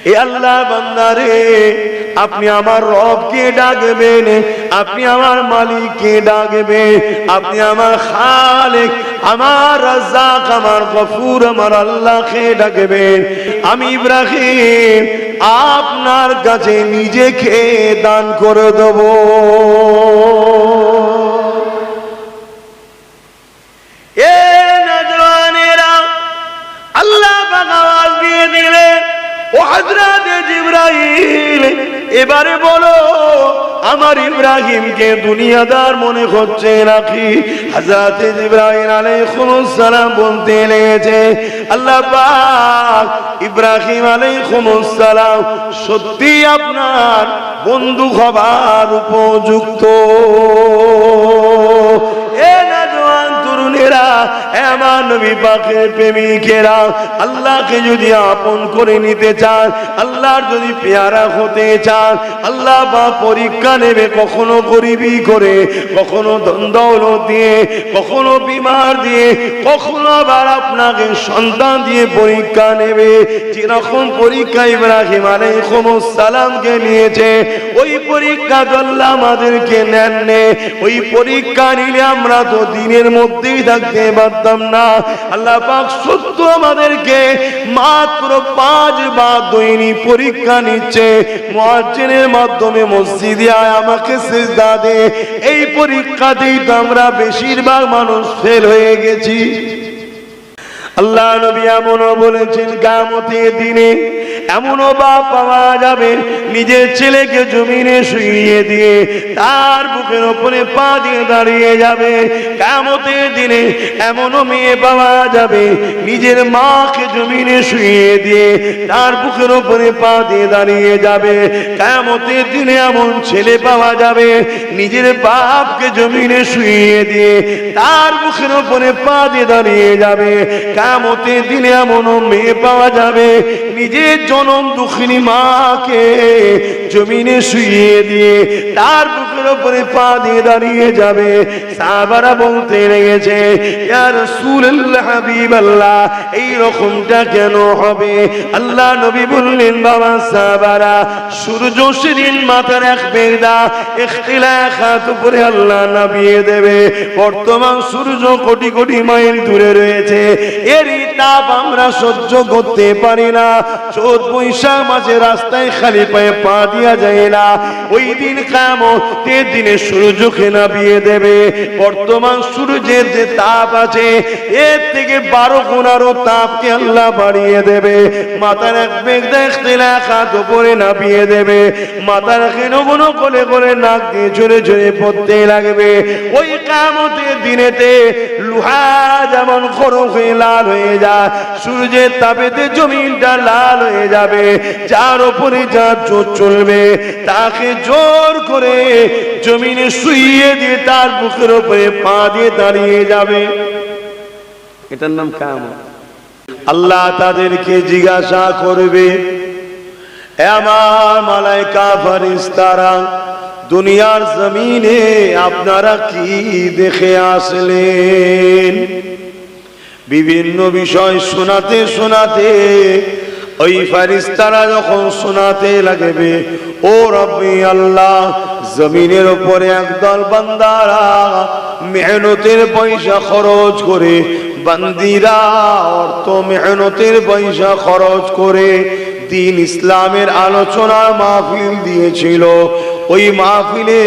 এ আল্লাহ বান্দারে আপনি আমার রবকে ডাকবেন, আপনি আমার মালিককে ডাকবেন, আপনি আমার খালিক, আমার রাজ্জাক, আমার গফুর, আমার আল্লাহকে ডাকবেন। আমি ইব্রাহিম আপনার কাছে নিজেকে দান করে দেব। এ নওজওয়ানেরা, আল্লাহ পাক আওয়াজ দিয়ে দিলেন, ও হযরত জিবরাইল, এবারে বলো আমার ইব্রাহিমকে দুনিয়াদার মনে হচ্ছে নাকি? হযরত জিবরাইল আলাইহিস সালাম বলতে লেগেছে, আল্লাহ পাক ইব্রাহিম আলাইহিস সালাম সত্যি আপনার বন্ধু হবার উপযুক্ত। এ নওজওয়ান তরুণেরা, আমার নবী পাকের প্রেমিকেরা, আল্লাহকে যদি আপন করে নিতে চান, আল্লাহর যদি পেয়ারা হতে চান, আল্লাহ বা পরীক্ষা নেবে, কখনো গরিবি করে, কখনো ধন দৌলত দিয়ে, কখনো বিমার দিয়ে, কখনো আবার আপনাকে সন্তান দিয়ে পরীক্ষা নেবে। যেরকম পরীক্ষা ইব্রাহিম আলাইহিস সালামকে নিয়েছে, ওই পরীক্ষা আল্লাহ আমাদেরকে নেননি। ওই পরীক্ষা নিলে আমরা তো দিনের মধ্যেই থাকতে পারতাম না। আল্লাহ পাক সত্য আমাদেরকে মাত্র 5 বার দৈনিক পরীক্ষা নিচ্ছে। মুয়াজ্জিনের মাধ্যমে মসজিদে আয় আমাকে সিজদা দে, এই পরীক্ষাতেই তো আমরা বেশিরভাগ মানুষ ফেল হয়ে গেছি। আল্লাহ নবী এমনও বলেছেন, কিয়ামতের দিনে এমনও বাপ পাওয়া যাবে নিজের ছেলেকে জমিনে শুইয়ে দিয়ে তার বুকের উপরে পা দিয়ে দাঁড়িয়ে যাবে। কিয়ামতের দিনে এমনও মেয়ে পাওয়া যাবে নিজের মাকে জমিনে শুইয়ে দিয়ে তার বুকের উপরে পা দিয়ে দাঁড়িয়ে যাবে। কিয়ামতের দিনে এমন ছেলে পাওয়া যাবে নিজের বাপকে জমিনে শুইয়ে দিয়ে তার বুকের উপরে পা দিয়ে দাঁড়িয়ে যাবে। কিয়ামতের দিনে এমনও মেয়ে পাওয়া যাবে নিজের জনম দুঃখিনী মাকে জমিনে শুইয়ে দিয়ে তার বুকের উপরে পা দিয়ে দাঁড়িয়ে যাবে। সাহাবারা বলতে লেগেছে, ইয়া রাসূলুল্লাহ, হাবিবাল্লাহ, এই রকমটা কেন হবে? আল্লাহ নবী বললেন, বাবা সাহাবারা, সূর্য সেদিন মাথার এক বেদা ইখতিলাফাত উপরে আল্লাহ নামিয়ে দেবে। বর্তমান সূর্য কোটি কোটি মাইল দূরে রয়েছে, এরই তাপ আমরা সহ্য করতে পারি না। চৈত বৈশাখ মাসে রাস্তায় খালি পায়ে পা দিয়া যায় না। ওই দিন কিয়ামতের দিনে সূর্যকে নামিয়ে দেবে। বর্তমান সূর্যের যে তাপ আছে এর থেকে 12 গুণ আরো তাপকে আল্লাহ বাড়িয়ে দেবে। মাথার এক বেগদা ইখতিলাফাত উপরে নামিয়ে দেবে। মাথার ঘন করে করে নাক দিয়ে জোরে জোরে পড়তে লাগবে। ওই কিয়ামতের দিনেতে লোহা যেমন গরম হয়ে লাল হয়ে যায়, সূর্যের তাপেতে জমিনটা লাল হয়ে যাবে। যার উপরে যার জোর চলবে তাকে জোর করে জমিনে শুইয়ে দিয়ে তার বুকের উপরে পা দিয়ে দাঁড়িয়ে যাবে। এটার নাম কিয়ামত। আল্লাহ তাদেরকে জিজ্ঞাসা করবে, আমার মালায়েকা ফেরেশতারা, দুনিয়ার জমিনে আপনারা কি দেখে আসলেন? বিভিন্ন বিষয় শোনাতে শোনাতে ওই ফেরেশতারা যখন শোনাতে লাগবে, ও রব্বি আল্লাহ, জমিনের উপরে একদল বান্দারা মেহনতের পয়সা খরচ করে, বান্দিরা অর্থ মেহনতের পয়সা খরচ করে দিন ইসলামের আলোচনার মাহফিল দিয়েছিল। ওই মাহফিলে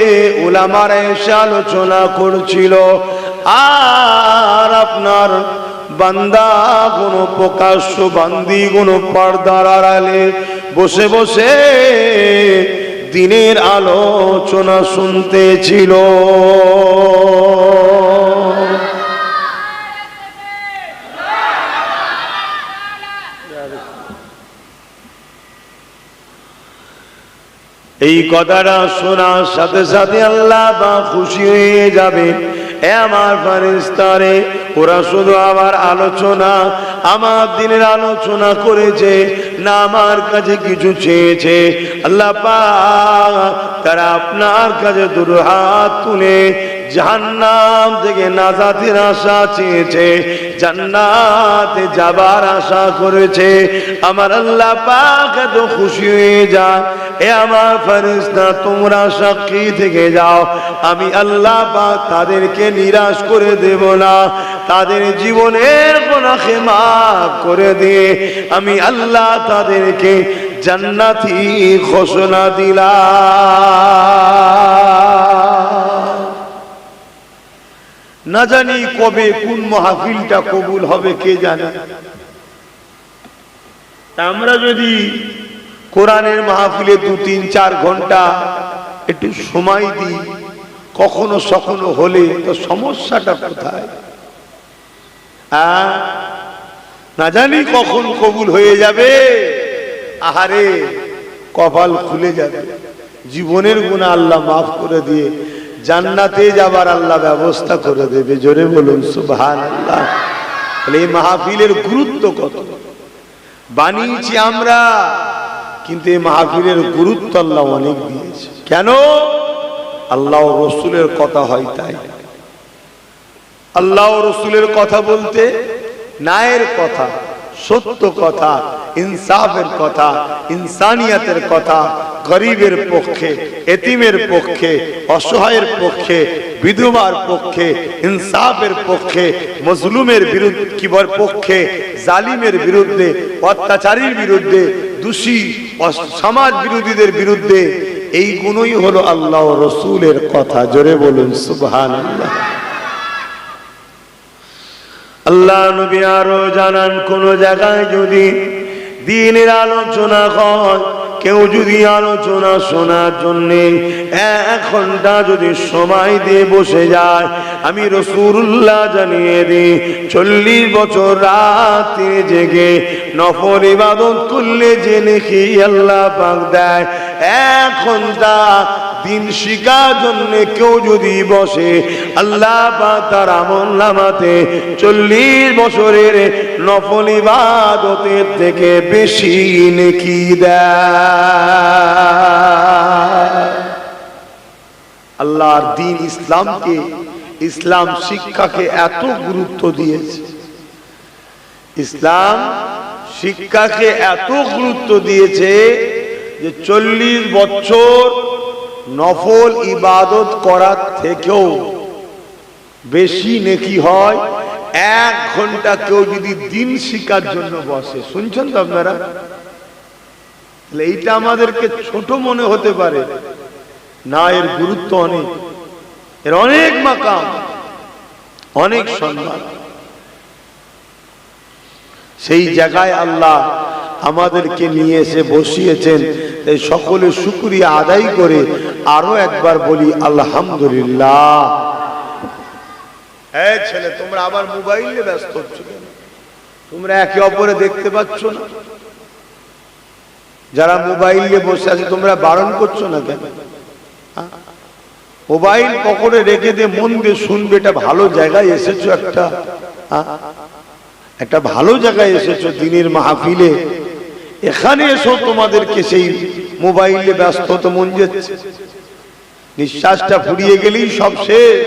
উলামারা এসে আলোচনা করছিল, আর আপনার বান্দা কোন প্রকাশ্য বান্দি কোন পর্দার আড়ালে বসে বসে দিনের আলোচনা শুনতেছিল। এই কথাটা শোনার সাথে সাথে আল্লাহ বা খুশি হয়ে যাবে, এ আমার ফেরেশতারে, ওরা শুধু আমার আলোচনা, আমার দিনের আলোচনা করেছে না আমার কাছে কিছু চেয়েছে। আল্লাহ পাক তারা আপনার কাছে দুই হাত তুলে জাহান্নাম থেকে নাজাতের আশা চেয়েছে, জান্নাতে যাবার আশা করেছে, আমার আল্লাহ পাক এত খুশি হয়ে যায়, এ আমার ফেরেশতা তোমরা সাক্ষী থেকে যাও, আমি আল্লাহ পাক তাদেরকে নিরাশ করে দেব না, তাদের জীবনের গুনাহ মাফ করে দিয়ে আমি আল্লাহ তাদেরকে জান্নাতি ঘোষণা দিলাম। না জানি কবে কোন মাহফিলটা কবুল হবে কে জানে। আমরা যদি কোরআনের মাহফিলে 2-3-4 ঘন্টা একটু সময় দিই, কখনো সখনো হলে তো সমস্যাটা কোথায়? না জানি কখন কবুল হয়ে যাবে, আহারে কপাল খুলে যাবে, জীবনের গুনাহ আল্লাহ মাফ করে দিয়ে জান্নাতে যাবার আল্লাহ ব্যবস্থা করে দেবে। জোরে বলুন সুবহানাল্লাহ। এই মাহফিলের গুরুত্ব কত বানিয়েছি আমরা, কিন্তু এই মাহফিলের গুরুত্ব আল্লাহ অনেক দিয়েছে। কেন? আল্লাহ ও রসুলের কথা হয় তাই। আল্লাহ ও রসুলের কথা বলতে ন্যায়ের কথা, সত্য কথা, ইনসাফের কথা, ইনসানিয়াতের কথা, গরিবের পক্ষে, এতিমের পক্ষে, অসহায়ের পক্ষে, বিধবার পক্ষে, ইনসাফের পক্ষে, মজলুমের বিরুদ্ধে কিবার পক্ষে, জালিমের বিরুদ্ধে, অত্যাচারীর বিরুদ্ধে, দোষী সমাজ বিরোধীদের বিরুদ্ধে, এই গুণই হলো আল্লাহ ও রসুলের কথা। জোরে বলুন সুবহানাল্লাহ। আল্লাহ নবী আরো জানান, কোন জায়গায় যদি দ্বীনের আলোচনা হয়, কেউ যদি আলোচনা শোনার জন্য 1 ঘন্টা যদি সময় দিয়ে বসে যায়, আমি রাসূলুল্লাহ জানিয়ে দিই 40 বছর রাতে জেগে নফল ইবাদত করলে যে নেকি আল্লাহ পাক দেয়, 1 ঘন্টা দিন শিখার জন্য কেউ যদি বসে, আল্লাহ পাক তার আমলনামাতে 40 বছরের নফল ইবাদতের থেকে বেশি নেকি দেয়। আল্লাহর দ্বীন ইসলামকে, ইসলাম শিক্ষাকে এত গুরুত্ব দিয়েছে, ইসলাম শিক্ষাকে এত গুরুত্ব দিয়েছে যে 40 বছর নফল ইবাদত করার থেকেও বেশি নেকি হয় 1 ঘন্টা কেউ যদি দিন শিক্ষার জন্য বসে। শুনছেন তো আপনারা? এইটা আমাদেরকে ছোট মনে হতে পারে, না, এর গুরুত্ব অনেক, এর অনেক মাকাম, অনেক সম্মান। সেই জায়গায় আল্লাহ আমাদেরকে নিয়ে এসে বসিয়েছেন, তাই সকলে শুকরিয়া আদায় করে আরো একবার বলি আলহামদুলিল্লাহ। এই ছেলে, তোমরা আবার মোবাইলে ব্যস্ত হচ্ছ কেন? তোমরা একে অপরে দেখতে পাচ্ছ না? যারা মোবাইলে বসে আছে তোমরা বারণ করছো না কেন? মোবাইল পকেটে রেখে দিয়ে মন দিয়ে শুনবে। এটা ভালো জায়গায় এসেছো, একটা ভালো জায়গায় এসেছো দিনের মাহফিলে, এখানে এসো তোমাদেরকে সেই মোবাইলে ব্যস্ত তো মন যাচ্ছে। নিঃশ্বাসটা ফুরিয়ে গেলেই সব শেষ।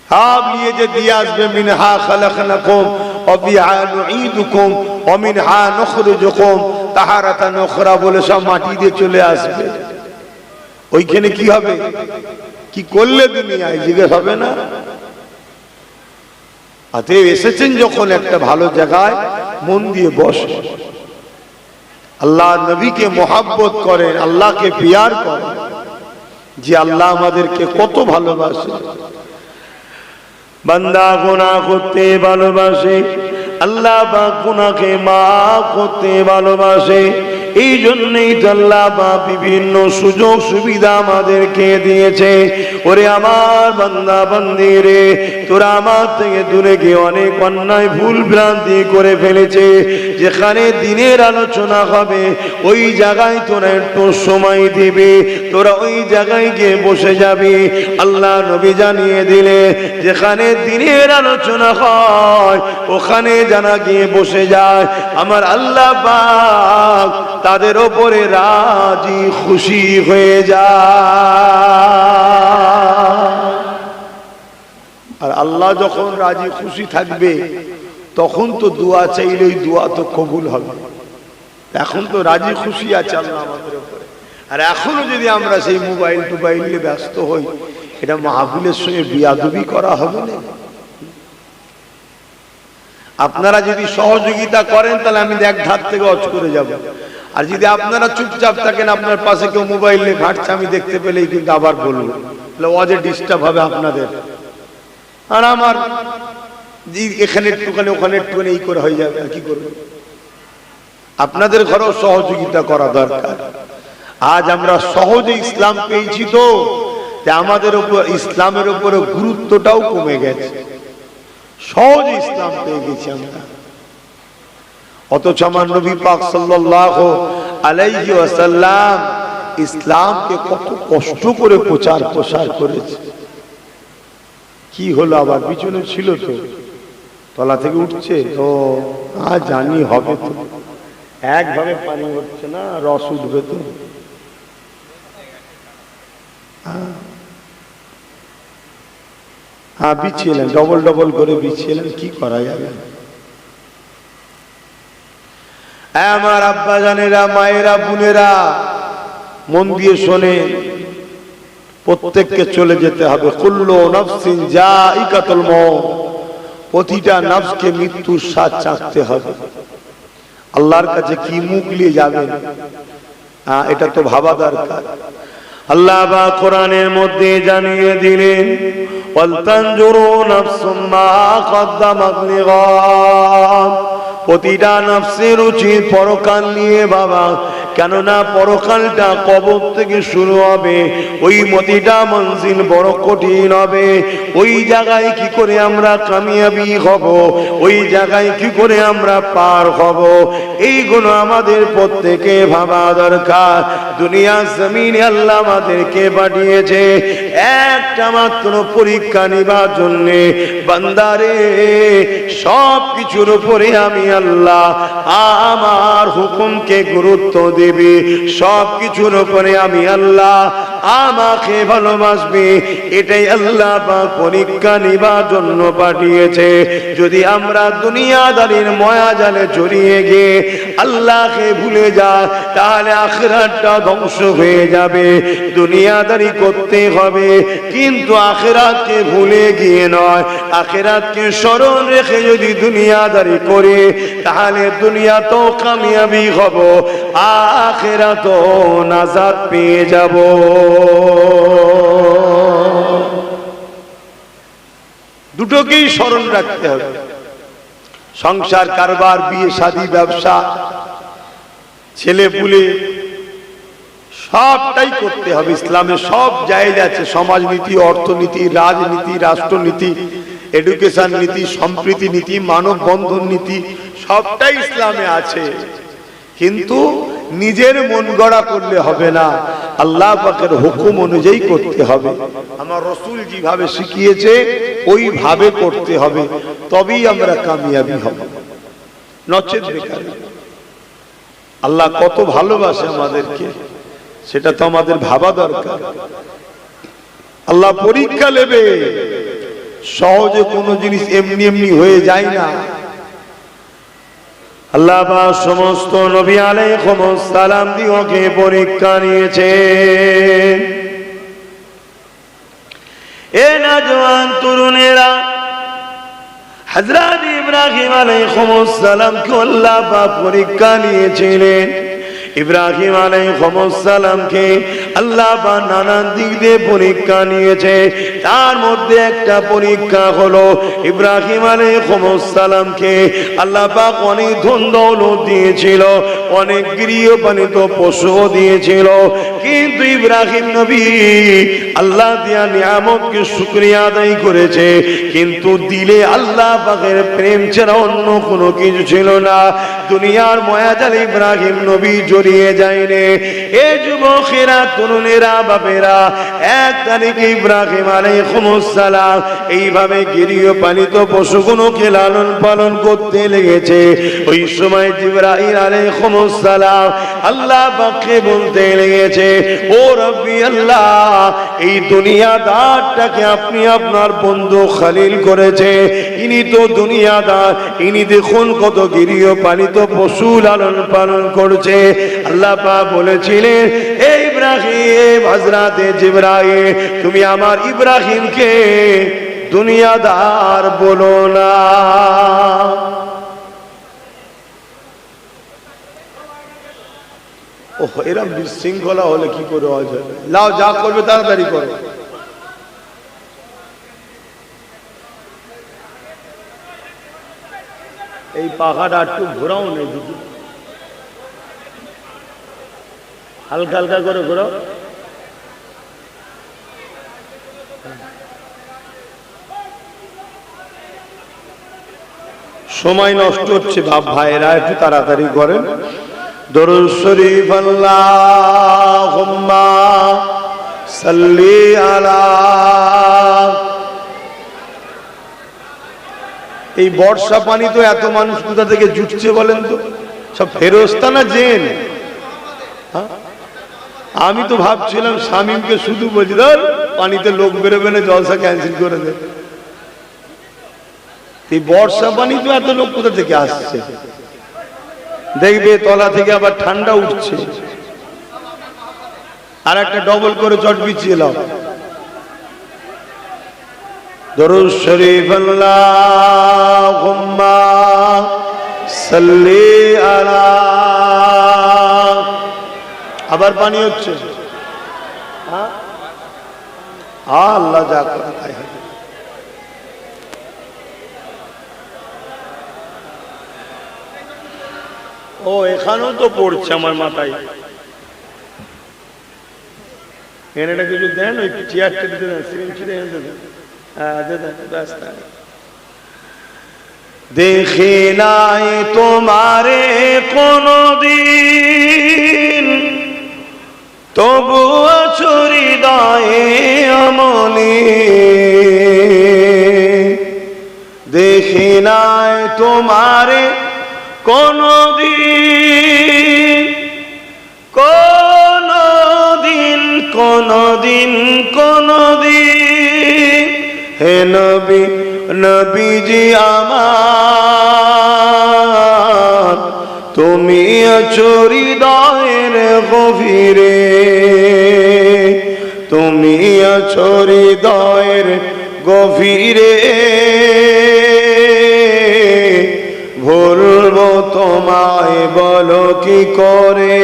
হাব নিয়ে যে দিয়ে আসবে, মিনহা খালাকনাকুম ওয়া বিহা নুঈদুকুম ওয়া মিনহা নুখরিজুকুম তাহারাতান উখরা বলে সব মাটি দিয়ে চলে আসবে। ওইখানে কি হবে, কি করলে দুনিয়ায় জিজ্ঞেস হবে না? অতএব এসেছেন যখন একটা ভালো জায়গায় মন দিয়ে বসে, আল্লাহ নবীকে মোহাব্বত করেন, আল্লাহকে পিয়ার করেন, যে আল্লাহ আমাদেরকে কত ভালোবাসে। বান্দা গুনাহ করতে ভালোবাসে, আল্লাহ পাক গুনাহকে মাফ করতে ভালোবাসে। এই জন্যই তো আল্লাহ পাক বিভিন্ন সুযোগ সুবিধা আমাদেরকে দিয়েছে। ওরে আমার বান্দা বান্দি রে, তোরা আমার থেকে দূরে গিয়ে অনেক অন্যায় ভুল ভ্রান্তি করে ফেলেছে। যেখানে দিনের আলোচনা হবে ওই জায়গায় তোরা একটু সময় দিবি, তোরা ওই জায়গায় গিয়ে বসে যাবি। আল্লাহ নবী জানিয়ে দিলে যেখানে দিনের আলোচনা হয় ওখানে যারা গিয়ে বসে যায়, আমার আল্লাহ পাক তাদের ওপরে রাজি খুশি হয়ে যায়। আর আল্লাহ যখন রাজি খুশি থাকবে তখন তো দোয়া চাইলেই দোয়া তো কবুল হবে। এখন তো রাজি খুশি আছে আল্লাহ আমাদের উপরে, আর এখনো যদি আমরা সেই মোবাইল টোবাইল নিয়ে ব্যস্ত হই, এটা মাহফিলের সঙ্গে বিয়াদবি করা হবে না। আপনারা যদি সহযোগিতা করেন তাহলে আমি এক ধার থেকে অজ করে যাব, আর যদি আপনারা চুপচাপ থাকেন, আপনার পাশে কেউ মোবাইল নিয়ে ঘাটছে, আমি দেখতে পেলেই কিন্তু আবার বলবো, তাহলে অজে ডিস্টার্ব হবে আপনাদের, আর আমার এখানে একটুখানি ওখানে একটুখানি এই করে হয়ে যাবে, আর কি করবে। আপনাদের ঘরেও সহযোগিতা করা দরকার। আজ আমরা সহজে ইসলাম পেয়েছি তো আমাদের উপর ইসলামের উপরে গুরুত্বটাও কমে গেছে, সহজে ইসলাম পেয়ে গেছি আমরা। অথচ আমার নবী পাক সাল্লাল্লাহু আলাইহি ওয়াসাল্লাম ইসলামকে কত কষ্ট করে প্রচার প্রসার করেছে। কি হলো আবার পিছনে ছিল তো, তলা থেকে উঠছে, ও জানি হবে তো, একভাবে পানি উঠছে না, রস উঠবে তো। হ্যাঁ বিছিয়েলেন, ডবল ডবল করে বিছিয়েলেন, কি করা যাবে। আমার আব্বা জানেরা, মায়েরা, বোনেরা, মন দিয়ে শোনে, প্রত্যেককে চলে যেতে হবে। কুল্লু নাফসিন যায়িকাতুল মউত, প্রতিটা নফসকে মৃত্যুর স্বাদ চাখতে হবে। আল্লাহর কাছে কি মুখ নিয়ে যাবেন, এটা তো ভাবা দরকার। আল্লাহ বা কোরআনের মধ্যে জানিয়ে দিলেন, ওয়াল তানজুরু নাফসুম মা কদ্দামাত লিগাদ, প্রতিটা নফসের উচিত পরকাল নিয়ে বাবা, কেননা পরকালটা কবর থেকে শুরু হবে, ওই প্রতিটা মঞ্জিল বড় কঠিন হবে। ওই জায়গায় কি করে আমরা কামিয়াবি হব, ওই জায়গায় কি করে আমরা পার হব, এইগুলো আমাদের প্রত্যেকে ভাবা দরকার। দুনিয়া জমিনে আল্লাহ আমাদেরকে পাঠিয়েছে একটা মাত্র পরীক্ষা নিবার জন্যে। বান্দারে, সব কিছুর উপরে আমি আল্লাহ আমার হুকুমকে গুরুত্ব দেবে, সব কিছুর উপরে আমি আল্লাহ আমাকে ভালোবাসবে, এটাই আল্লাহ পাক পরীক্ষা নিবার জন্য পাঠিয়েছে। যদি আমরা দুনিয়াদারির মায়া জালে জড়িয়ে গিয়ে আল্লাহকে ভুলে যাই, তাহলে আখিরাতটা ধ্বংস হয়ে যাবে। দুনিয়াদারি করতে হবে, কিন্তু আখিরাতকে ভুলে গিয়ে নয়। আখিরাতকে স্মরণ রেখে যদি দুনিয়াদারি করে, তাহলে দুনিয়া তো কামিয়াবি হব, আখিরাত নাজাত পেয়ে যাব। দুটোকেই স্মরণ রাখতে হবে। সংসার, কারবার, বিয়ে শাদী, ব্যবসা, ছেলে পুলে সবটাই করতে হবে। ইসলামে সব জায়েজ আছে, সমাজনীতি, অর্থনীতি, রাজনীতি, রাষ্ট্রনীতি, এডুকেশন নীতি, সম্প্রীতি নীতি, মানব বন্ধন নীতি, সবটাই ইসলামে আছে। কিন্তু নিজের মন গড়া করলে হবে না, আল্লাহ পাকের হুকুম অনুযায়ী করতে হবে। আমার রাসূল যেভাবে শিখিয়েছে ওইভাবে করতে হবে, তবেই আমরা কামিয়াবি হব, নচেত বেকার। আল্লাহ কত ভালোবাসে আমাদেরকে, সেটা তো আমাদের ভাবা দরকার। আল্লাহ পরীক্ষা নেবে, সহজে কোনো জিনিস এমনি এমনি হয়ে যায় না। আল্লাহ পাক সমস্ত নবী আলাইহিস সালাম দিওকে পরীক্ষা নিয়েছে। এ নওজওয়ান তরুণেরা, হযরত ইব্রাহিম আলাইহিস সালামকে আল্লাহ পাক পরীক্ষা নিয়েছিলেন। ইব্রাহিম আলাইহিস সালামকে আল্লাহ পাক নানান দিক দিয়ে পরীক্ষা নিয়েছে। তার মধ্যে একটা পরীক্ষা হলো, ইব্রাহিম আলাইহিস সালামকে আল্লাহ পাক অনেক ধন দৌলত দিয়েছিল, অনেক গৃহপালিত পশু দিয়েছিল, কিন্তু ইব্রাহিম নবী আল্লাহ দিয়া নিয়ামতকে শুকরিয়া আদায় করেছে, কিন্তু দিলে আল্লাহ পাকের প্রেম ছাড়া অন্য কোনো কিছু ছিল না। দুনিয়ার মায়াজালে ইব্রাহিম নবী জড়িয়ে যায়নি। এ যুবকেরা, তরুণেরা বাপেরা 1 তারিখে ইব্রাহিম আলাইহিস সালাম এইভাবে গৃহপালিত পশুগুলোকে লালন পালন করতে লেগেছে। ওই সময় জিবরাইল আলাইহিস সালাম আল্লাহ পাককে বলতে লেগেছে, ও রব্বি আল্লাহ, এই দুনিয়াদারটাকে আপনি আপনার বন্ধু খলিল করেছে, ইনি তো দুনিয়াদার, ইনি দেখুন কত গৃহপালিত পশু লালন পালন করছে। আল্লাহ পাক বলেছিলেন, হে ইব্রাহিম, হযরতে জিবরাইল, তুমি আমার ইব্রাহিমকে দুনিয়াদার বলো না। ওহ, এরকম বিশৃঙ্খলা হলে কি করে হয়? লাও, যা করবে তাড়াতাড়ি করো। এই পাখাটা একটু ঘোরাও নেই দিদি, হালকা হালকা করে ঘোরাও। সময় নষ্ট হচ্ছে বাপ ভাইরা, একটু তাড়াতাড়ি করেন। দরুদ শরীফ আল্লাহুম্মা সাল্লি আলা। এই বর্ষা পানি তো এত মানুষ কোথা থেকে জুটছে বলেন তো? সব ফেরেশতা না জিন? আমি তো ভাবছিলাম শামীমকে শুধু বলছি, ধর পানিতে লোক বেরোবে না, জলসা ক্যান্সেল করে দে। এই বর্ষা পানি তো এত লোক কোথা থেকে আসছে? দেখবে তলা থেকে আবার ঠান্ডা উঠছে। আর একটা ডবল করে চট বিছিয়ে নাও। দরুদ শরীফ আল্লাহুম্মা সাল্লি আলা। আবার পানি হচ্ছে। আল্লাহ যা করে তাই হবে। ও, এখানেও তো পড়ছে আমার মাথায়। এখানে কিছু দেন, ওই চেয়ারটা দিতে দেন, সিরিঞ্জটা এনে দেন। হ্যাঁ, দেন, ব্যস্ত। দেখি নাই তোমারে কোনদিন, তবু আছো হৃদয়ে অমনি। দেখি নাই তোমারে কোনদিন, কোনদিন, কোনদিন, কোনদিন। হে নবী, নবীজি আমার, তুমি আছো হৃদয়ের গভীরে, তুমি আছো হৃদয়ের গভীরে। ভুলবো তোমায় বলো কি করে?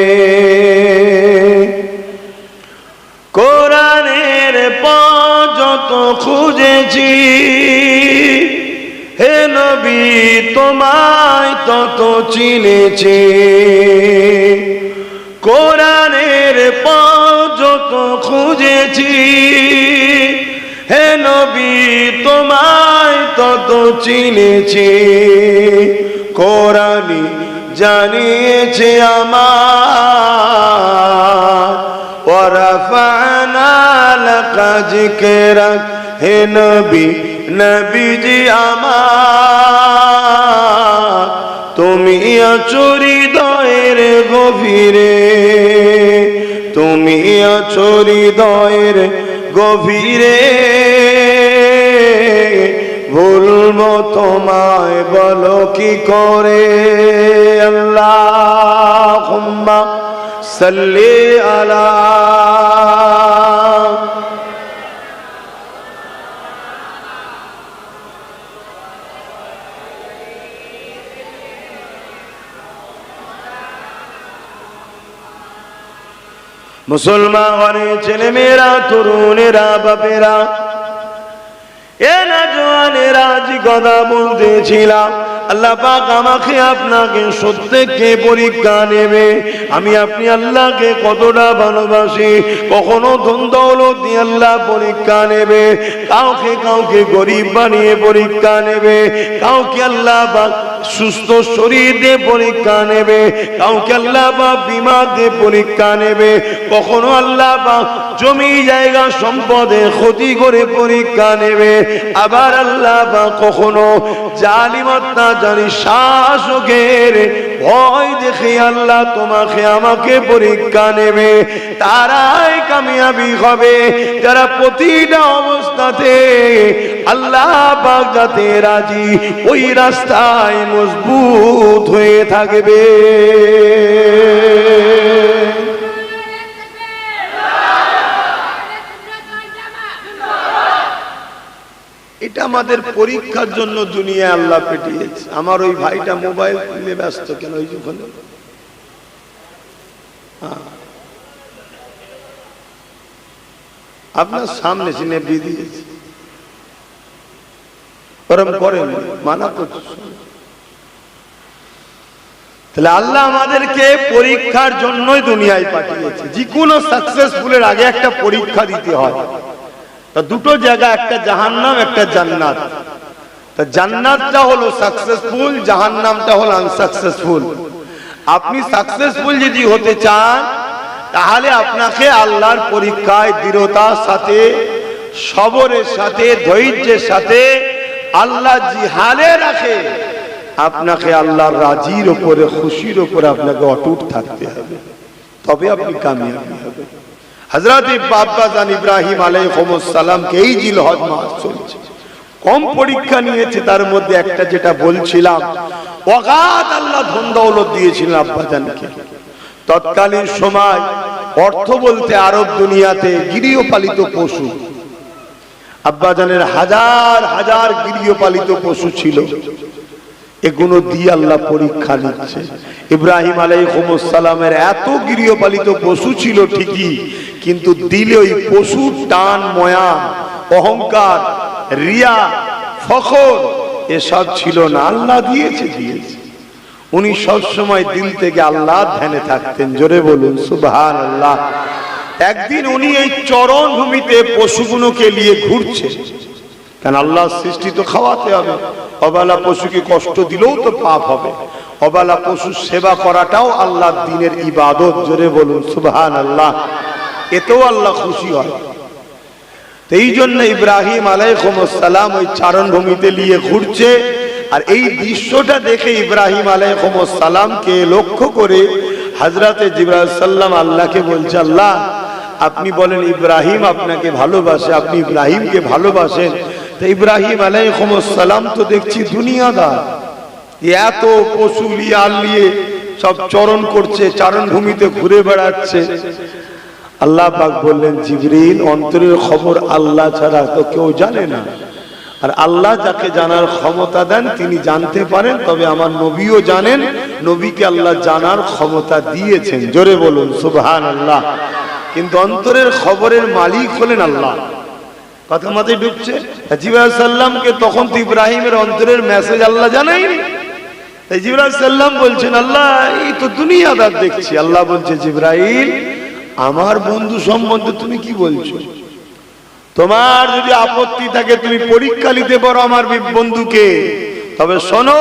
কোরআনের পথ যত খুঁজেছি, হে নবী তোমায় তত চিনেছি। কোরআনের পথ যত খুঁজেছি, হে নবী তোমায় তত চিনেছি। কোরআনই জানিয়েছে আমার, ওয়ারাফা'না লাকা যিকরাক। হে নবী, নবীজি আমার, তুমি আছো হৃদয়ের গভীরে, তুমি আছো হৃদয়ের গভীরে। ভুলবো তোমায় বলো কি করে? আল্লাহুম্মা সাল্লি আলা। মুসলমানের ছেলে মেয়েরা, তরুণেরা, বাপেরা, এ না জওয়ানেরা, আজ কথা বলতেছিলাম, আল্লাহ পাক আমাকে আপনাকে প্রত্যেককে পরীক্ষা নেবে আমি আপনি আল্লাহকে কতটা ভালোবাসি। কখনো ধন দৌলত দিয়ে আল্লাহ পরীক্ষা নেবে, কাউকে কাউকে গরিব বানিয়ে পরীক্ষা নেবে, কাউকে আল্লাহ পাক সুস্থ শরীর দিয়ে পরীক্ষা নেবে, কাউকে আল্লাহ পাক বিমার দিয়ে পরীক্ষা নেবে, কখনো আল্লাহ পাক জমি জায়গা সম্পদে ক্ষতি করে পরীক্ষা নেবে, আবার আল্লাহ পাক কখনো জালিম অত্যাচারী শাসকের ভয় দেখে আল্লাহ তোমাকে আমাকে পরীক্ষা নেবে। তারাই কামিয়াবি হবে যারা প্রতিটা অবস্থাতে আল্লাহ পাক যাতে রাজি ওই রাস্তায় মজবুত হয়ে থাকবে। এটা আমাদের পরীক্ষার জন্য দুনিয়ায় আল্লাহ পাঠিয়েছে। আমার ওই ভাইটা মোবাইল নিয়ে ব্যস্ত কেন? ওই ওখানে আপনার সামনে সিনে দিয়েছে, ওরম করেন মানা করছে। তাহলে আল্লাহ আমাদেরকে পরীক্ষার জন্যই দুনিয়ায় পাঠিয়েছে। যে কোনো সাকসেসফুলের আগে একটা পরীক্ষা দিতে হয়। তা দুটো জায়গা, একটা জাহান্নাম একটা জান্নাত। তা জান্নাতটা হলো সাকসেসফুল, জাহান্নামটা হলো আনসাকসেসফুল। আপনি সাকসেসফুল যদি হতে চান তাহলে আপনাকে আল্লাহর পরীক্ষায় দৃঢ়তার সাথে, সবরের সাথে, ধৈর্যের সাথে আল্লাহ জিহালে রাখে আপনাকে আল্লাহর রাজির উপরে, খুশির উপরে আপনাকে অটুট থাকতে হবে, তবে আপনি কামিয়াবি হবে। হযরত বাপ্পাজান ইব্রাহিম আলাইহিস সালামকে এই জিলহজ মাস চলছে, কম পরীক্ষা নিয়েছে। তার মধ্যে একটা যেটা বলছিলাম, ওয়াগাত আল্লাহ ধন দৌলত দিয়েছিলেন আব্বাজানকে। তৎকালীন সময় অর্থ বলতে আরব দুনিয়াতে গৃহপালিত পশু, আব্বাজানের হাজার হাজার গৃহপালিত পশু ছিল। এগুলো দিয়ে আল্লাহ পরীক্ষা নিচ্ছে। ইব্রাহিম আলাইহিস সালামের এত গৃহপালিত পশু ছিল ঠিকই, কিন্তু দিলে ওই পশুর টান, ময়া, অহংকার, রিয়া, ফখর এসব ছিল না। আল্লাহ দিয়েছে। উনি সব সময় দিল থেকে আল্লাহ ধ্যানে থাকতেন। জোরে বলুন সুবহানাল্লাহ। একদিন উনি এই চরণ ভূমিতে পশুগুলোকে নিয়ে ঘুরছে, কারণ আল্লাহ সৃষ্টি তো খাওয়াতে হবে। অবালা পশুকে কষ্ট দিলেও তো পাপ হবে। অবালা পশুর সেবা করাটাও আল্লাহর দ্বীনের ইবাদত। জোরে বলুন সুবহানাল্লাহ। এতেও আল্লাহ খুশি হয়। এই জন্য ইব্রাহিম আলাইহিস সালাম ওই চারণ ভূমিতে নিয়ে ঘুরছে। আর এই দৃশ্যটা দেখে ইব্রাহিম আলাইহিস সালামকে লক্ষ্য করে হযরতে জিবরাইল সাল্লাম আল্লাহকে বলছে, আল্লাহ আপনি বলেন ইব্রাহিম আপনাকে ভালোবাসে, আপনি ইব্রাহিমকে ভালোবাসেন। তো ইব্রাহিম আলাইহিস সালাম তো দেখছি দুনিয়াদার, এত পশু নিয়ে সব চরণ করছে, চারণ ভূমিতে ঘুরে বেড়াচ্ছে। আল্লাহ পাক বললেন, জিবরিল অন্তরের খবর আল্লাহ ছাড়া তো কেউ জানে না। আর আল্লাহ যাকে জানার ক্ষমতা দেন তিনি জানতে পারেন, তবে আমার নবীও জানেন। নবীকে আল্লাহ জানার ক্ষমতা দিয়েছেন। জোরে বলুন সুবহানাল্লাহ। কিন্তু অন্তরের খবরের মালিক হলেন আল্লাহ। কথা মাথায় ঢুকছে? জিবরাইল সাল্লামকে তখন তো ইব্রাহিমের অন্তরের মেসেজ আল্লাহ জানায়নি। তাই জিবরাইল সাল্লাম বলছেন, আল্লাহ এই তো দুনিয়াদার দেখছি। আল্লাহ বলছে, জিবরাইল আমার বন্ধু সম্বন্ধে তুমি কি বলছো? তোমার যদি আপত্তি থাকে তুমি পরীক্ষা নিতে পারো আমার বন্ধুকে, তবে শোনো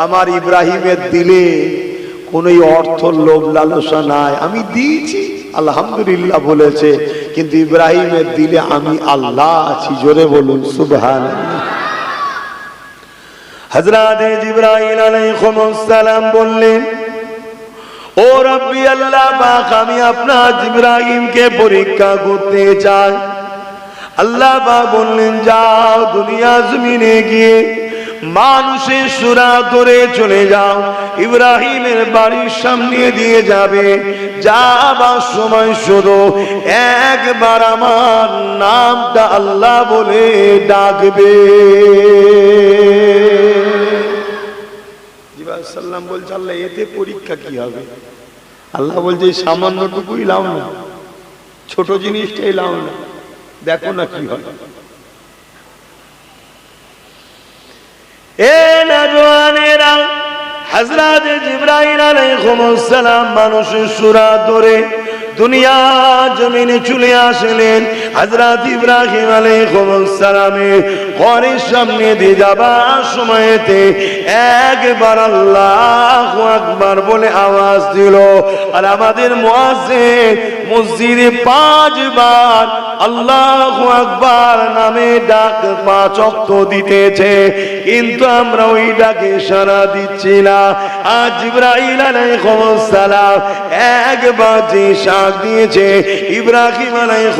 আমার ইব্রাহিমের দিলে কোনো অর্থ লোভ লালসা নাই। আমি দিয়েছি আলহামদুলিল্লাহ বলেছে, কিন্তু ইব্রাহিমের দিলে আমি আল্লাহ আছি। জোরে বলুন সুবহানাল্লাহ। হযরত জিবরাইল আলাইহিস সালাম বললেন, ও রব্বি আল্লাহ পাক আমি আপনার ইব্রাহিমকে পরীক্ষা করতে চাই। আল্লাহ পাক বললেন, যাও দুনিয়া জমিনে গিয়ে মানুষের সূরা ধরে চলে যাও, ইব্রাহিমের বাড়ির সামনে দিয়ে যাবে। যাবার সময় শুধু একবার আমার নামটা আল্লাহ বলে ডাকবে। জিবরাইল সাল্লাম বলছে, আল্লাহ এতে পরীক্ষা কি হবে? আল্লাহ বলছে, সামান্যটুকুই লাও না, ছোট জিনিসটাই লাও না, দেখো না কি হয়। এ না জওয়ানেরা, হযরত জিবরাইল আলাইহিস সালাম মানুষের সূরা ধরে দুনিয়া জমিনে চলে আসলেন। হযরত ইব্রাহিম আলাইহিস সালামের ঘরের সামনে দিয়ে যাবার সময়তে একবার আল্লাহু আকবার বলে আওয়াজ দিল। আর আমাদের মুয়াজ্জিন মসজিদে 5 বার আল্লাহু আকবার নামে ডাক 5 ওয়াক্ত দিতেছে, কিন্তু আমরা ওই ডাকে সাড়া দিচ্ছি না। আজ জিবরাইল আলাইহিস সালাম একবার যে ডাক দিয়েছে, ইব্রাহিম আলাইহিস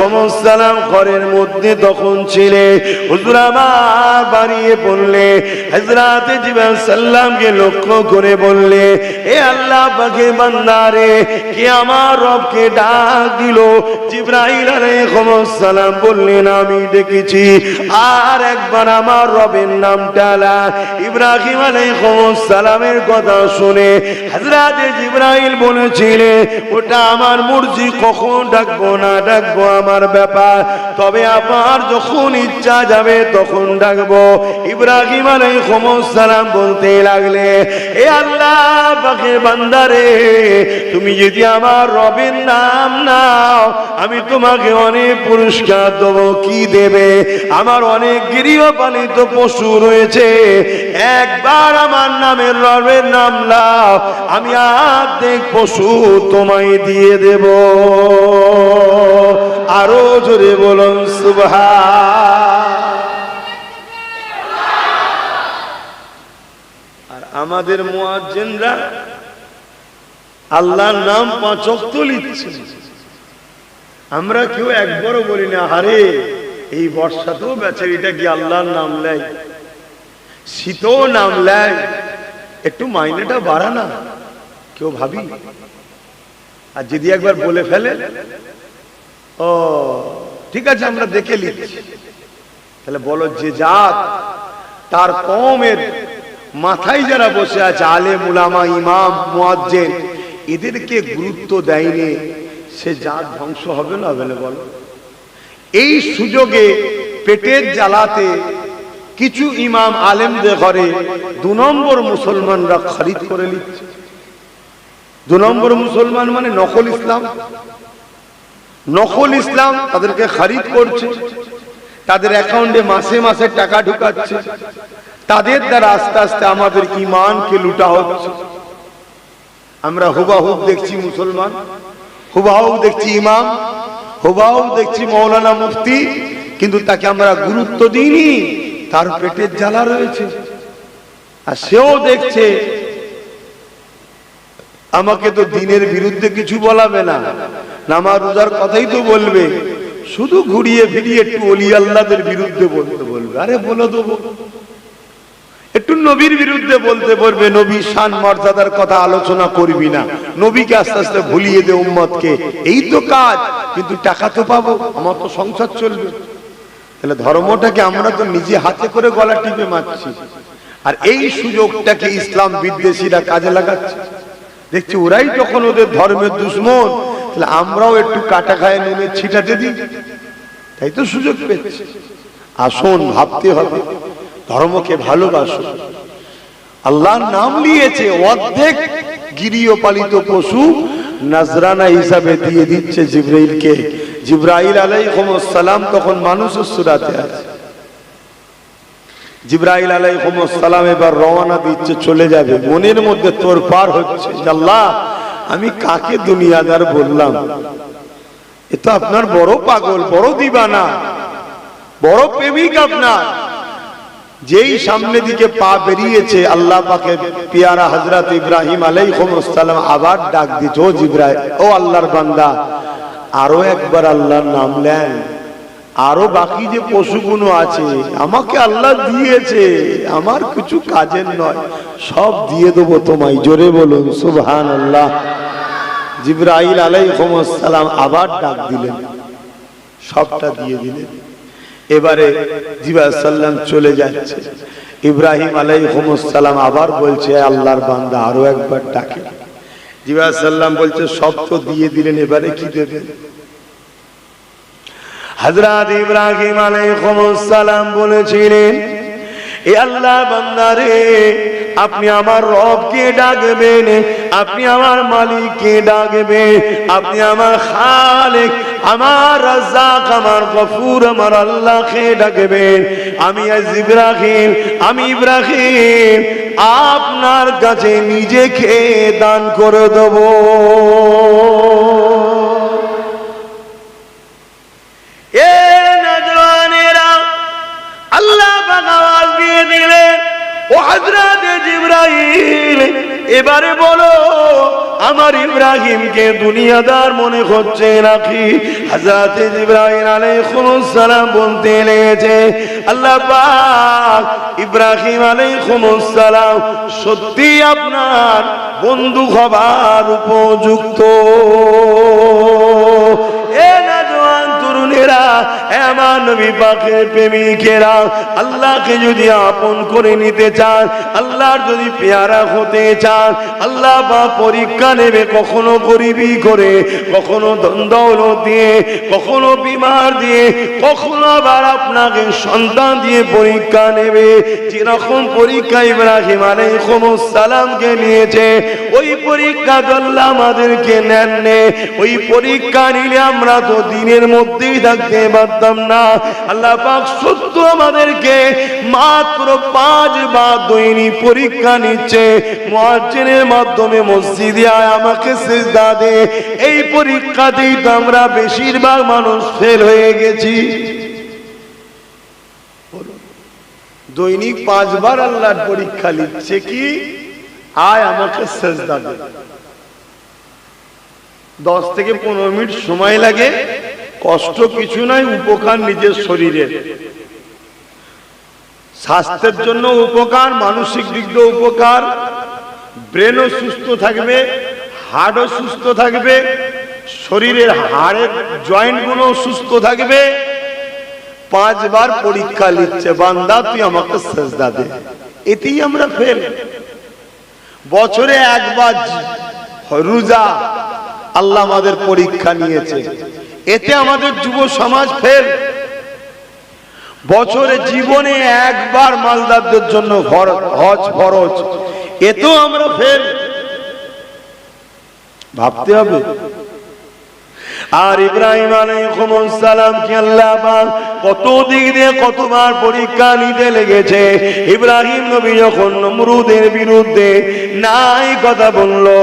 সালাম ঘরের মধ্যে তখন ছিলেন। হুজুর আমার বাড়িয়ে বললে, হযরত জিবরাইল সাল্লামকে লক্ষ্য করে বললে, এ আল্লাহ পাকের বান্দা রে, কে আমার রবকে ডাক দিল? জিবরাইল আলাইহিস সালাম বললেন, আমি ডেকেছি। আর একবার আমার রবের নামটা লা। ইব্রাহিম আলাইহিস সালামের কথা শুনে হযরত জিবরাইল বলেছিলেন, ওটা আমার মর্জি, কখন ডাকবো না ডাকবো আমার ব্যাপার, তবে আমার যখন ইচ্ছা যাবে তখন ডাকবো। ইব্রাহিম আলাইহিস সালাম বলতে লাগলে, এ আল্লাহ পাকের বান্দা রে, তুমি যদি আমার রবের নাম নাও, আমি তোমাকে অনেক পুরস্কার দেবো। কি দেবে? আমার অনেক গৃহপালিত পশু রয়েছে, একবার আমার নামের রবের নাম নাও, আমি অর্ধেক পশু তোমায় দিয়ে দেব। আরো জোরে বলুন সুবহান। আর আমাদের মুয়াজ্জিনরা আল্লাহর নাম 5 ওয়াক্ত লিখছে, আমরা কেউ একবারও বলি না, আরে এই বর্ষাতেও বেচারিটা কি আল্লাহর নাম নেয়, শীতেও নাম নেয়, একটু মাইনেটা বাড়া না, কেউ ভাবি? আর যদি একবার বলে ফেলে, ও ঠিক আছে আমরা দেখে লিখছি, তাহলে বলো যে জাত তার কওমের মাথায় যারা বসে আছে, আলেম উলামা ইমাম মুয়াজ্জিন, এদেরকে গুরুত্ব দেয়নি, সে জাত ধ্বংস হবে না হবে না? বলো। এই সুযোগে পেটের জ্বালাতে কিছু ইমাম আলেমদের ঘরে 2 নম্বর মুসলমানরা খরিদ করে নিচ্ছে। 2 নম্বর মুসলমান মানে নকল ইসলাম। নকল ইসলাম তাদেরকে খরিদ করছে, তাদের অ্যাকাউন্টে মাসে মাসে টাকা ঢুকাচ্ছে, তাদের দ্বারা আস্তে আস্তে আমাদের ঈমানকে লুটা হচ্ছে। আমরা হুবাহুব দেখছি মুসলমান, হুবাহুব দেখছি ইমাম, হুবাহুব দেখছি মাওলানা মুফতি, কিন্তু তাকে আমরা গুরুত্ব দিইনি, তার পেটের জ্বালা রয়েছে। আর সেও দেখছে আমাকে তো দ্বীনের বিরুদ্ধে কিছু বলাবে না, নামাজ রোজার কথাই তো বলবে, শুধু ঘুরিয়ে ফিরিয়ে একটু ওলি আল্লাহদের বিরুদ্ধে বলতে বলবে। আরে বলে দেবো, একটু নবীর বিরুদ্ধে বলতে পারবে, নবী শান মর্যাদার কথা আলোচনা করবি না, নবীকে আস্তে আস্তে ভুলিয়ে দে উম্মতকে, এই তো কাজ। কিন্তু টাকা তো পাবো, আমার তো সংসার চলবে। তাহলে ধর্মটাকে আমরা তো নিজে হাতে করে গলা টিপে মারছি, আর এই সুযোগটাকে ইসলাম বিদ্বেষীরা কাজে লাগাচ্ছে। দেখছি ওরাই যখন ওদের ধর্মের দুশ্মন, তাহলে আমরাও একটু কাটা খায় নুনে ছিটাতে দিই, তাই তো সুযোগ পেয়েছি। আসুন ভাবতে হবে, ধর্মকে ভালোবাসো। আল্লাহর নাম নিয়েছে, অর্ধেক গৃহপালিত পশু নজরানা হিসাবে দিয়ে দিচ্ছে জিবরাইলকে। জিবরাইল আলাইহিস সালাম তখন মানুষের সূরাতে আছে। জিবরাইল আলাইহিস সালাম এবার রওনা দিচ্ছে, চলে যাবে। মনের মধ্যে তোড়পাড় হচ্ছে, আল্লাহ আমি কাকে দুনিয়াদার বললাম? এ তো আপনার বড় পাগল, বড় দিবানা, বড় প্রেমিক আপনার। যেই সামনে দিকে পা বেরিয়েছে, আল্লাহ পাকের পিয়ারা হযরত ইব্রাহিম আলাইহিস সালাম আবার ডাক দিচ্ছে, ও জিবরাইল, ও আল্লাহর বান্দা, আরো একবার আল্লাহর নাম নেন। আরো বাকি যে পশুগুলো আছে আমাকে আল্লাহ দিয়েছে, আমার কিছু কাজের নয়, সব দিয়ে দেবো তোমায়। জোরে বলুন সুবহানাল্লাহ। জিবরাইল আলাইহিস সালাম আবার ডাক দিলেন, সবটা দিয়ে দিলেন। এবারে জিবরাইল সাল্লাম চলে যাচ্ছে, ইব্রাহিম আলাইহিস সালাম আবার বলছে, আল্লাহর বান্দা আরো একবার ডাকে। জিবরাইল সাল্লাম বলছে, সব তো দিয়ে দিলেন, এবারে কি দেবেন? হযরত ইব্রাহিম আলাইহিস সালাম বলেছিলেন, এ আল্লাহ বান্দারে আপনি আমার রবকে ডাকবেন, আপনি আমার মালিককে ডাকবেন, আপনি আমার খালেক, আমার রাজ্জাক, আমার গফুর, আমার আল্লাহকে ডাকবেন। আমি ইব্রাহিম আপনার কাছে নিজেকে দান করে দেব। এ নওজওয়ানেরা, আল্লাহ পাক আওয়াজ দিয়ে দিলেন, ও হযরত জিবরাইল, এবারে বলো আমার ইব্রাহিমকে দুনিয়াদার মনে হচ্ছে নাকি? হযরত জিবরাইল আলাইহিস সালাম বলতে লেগেছে, আল্লাহ পাক ইব্রাহিম আলাইহিস সালাম সত্যি আপনার বন্ধু হবার উপযুক্ত। এ নওজওয়ান তরুণেরা, আমার নবী পাকের প্রেমিকেরা, আল্লাহকে যদি আপন করে নিতে চান, আল্লাহর যদি পেয়ারা হতে চান, আল্লাহ বা পরীক্ষা নেবে, কখনো গরিবি করে, কখনো ধন দৌলত দিয়ে, কখনো বিমার দিয়ে, কখনো আবার আপনাকে সন্তান দিয়ে পরীক্ষা নেবে। যেরকম পরীক্ষা ইব্রাহিম আলাইহিস সালামকে নিয়েছে, ওই পরীক্ষা আল্লাহ আমাদেরকে নেন নে। ওই পরীক্ষা নিলে আমরা তো দিনের মধ্যেই থাকতে পারতাম না। আল্লাহ পাক সত্য আমাদেরকে মাত্র 5 বার দৈনিক পরীক্ষা নিচ্ছে। মুয়াজ্জিনের মাধ্যমে মসজিদে আয়, আমাকে সিজদা দে। এই পরীক্ষাতেই তো আমরা বেশিরভাগ মানুষ ফেল হয়ে গেছি। দৈনিক 5 বার আল্লাহর পরীক্ষা নিচ্ছে, কি আয় আমাকে সিজদা দে। 10 থেকে 15 মিনিট সময় লাগে, কষ্ট কিছু নাই, উপকার নিজের শরীরের, স্বাস্থ্যের জন্য উপকার, মানসিক দিক দিয়ে উপকার, ব্রেনও সুস্থ থাকবে, হার্টও সুস্থ থাকবে, শরীরের হাড়ের জয়েন্ট গুলো সুস্থ থাকবে। 5 বার পরীক্ষা নিচ্ছে, বান্দা তুই আমাকে সিজদা দে। এতেই আমরা ফেল। বছরে একবার রোজা আল্লাহ আমাদের পরীক্ষা নিয়েছে, এতে আমাদের যুব সমাজ ফেল। বছরে জীবনে একবার মালদারদের জন্য হজ ফরজ, এতেও আমরা ফেল। ভাবতে হবে। আর ইব্রাহিম আলাইহিস সালাম কি আল্লাহ পাক কত দিক দিয়ে কতবার পরীক্ষা নিতে লেগেছে। ইব্রাহিম নবী যখন নমরুদের বিরুদ্ধে নাই কথা বললো,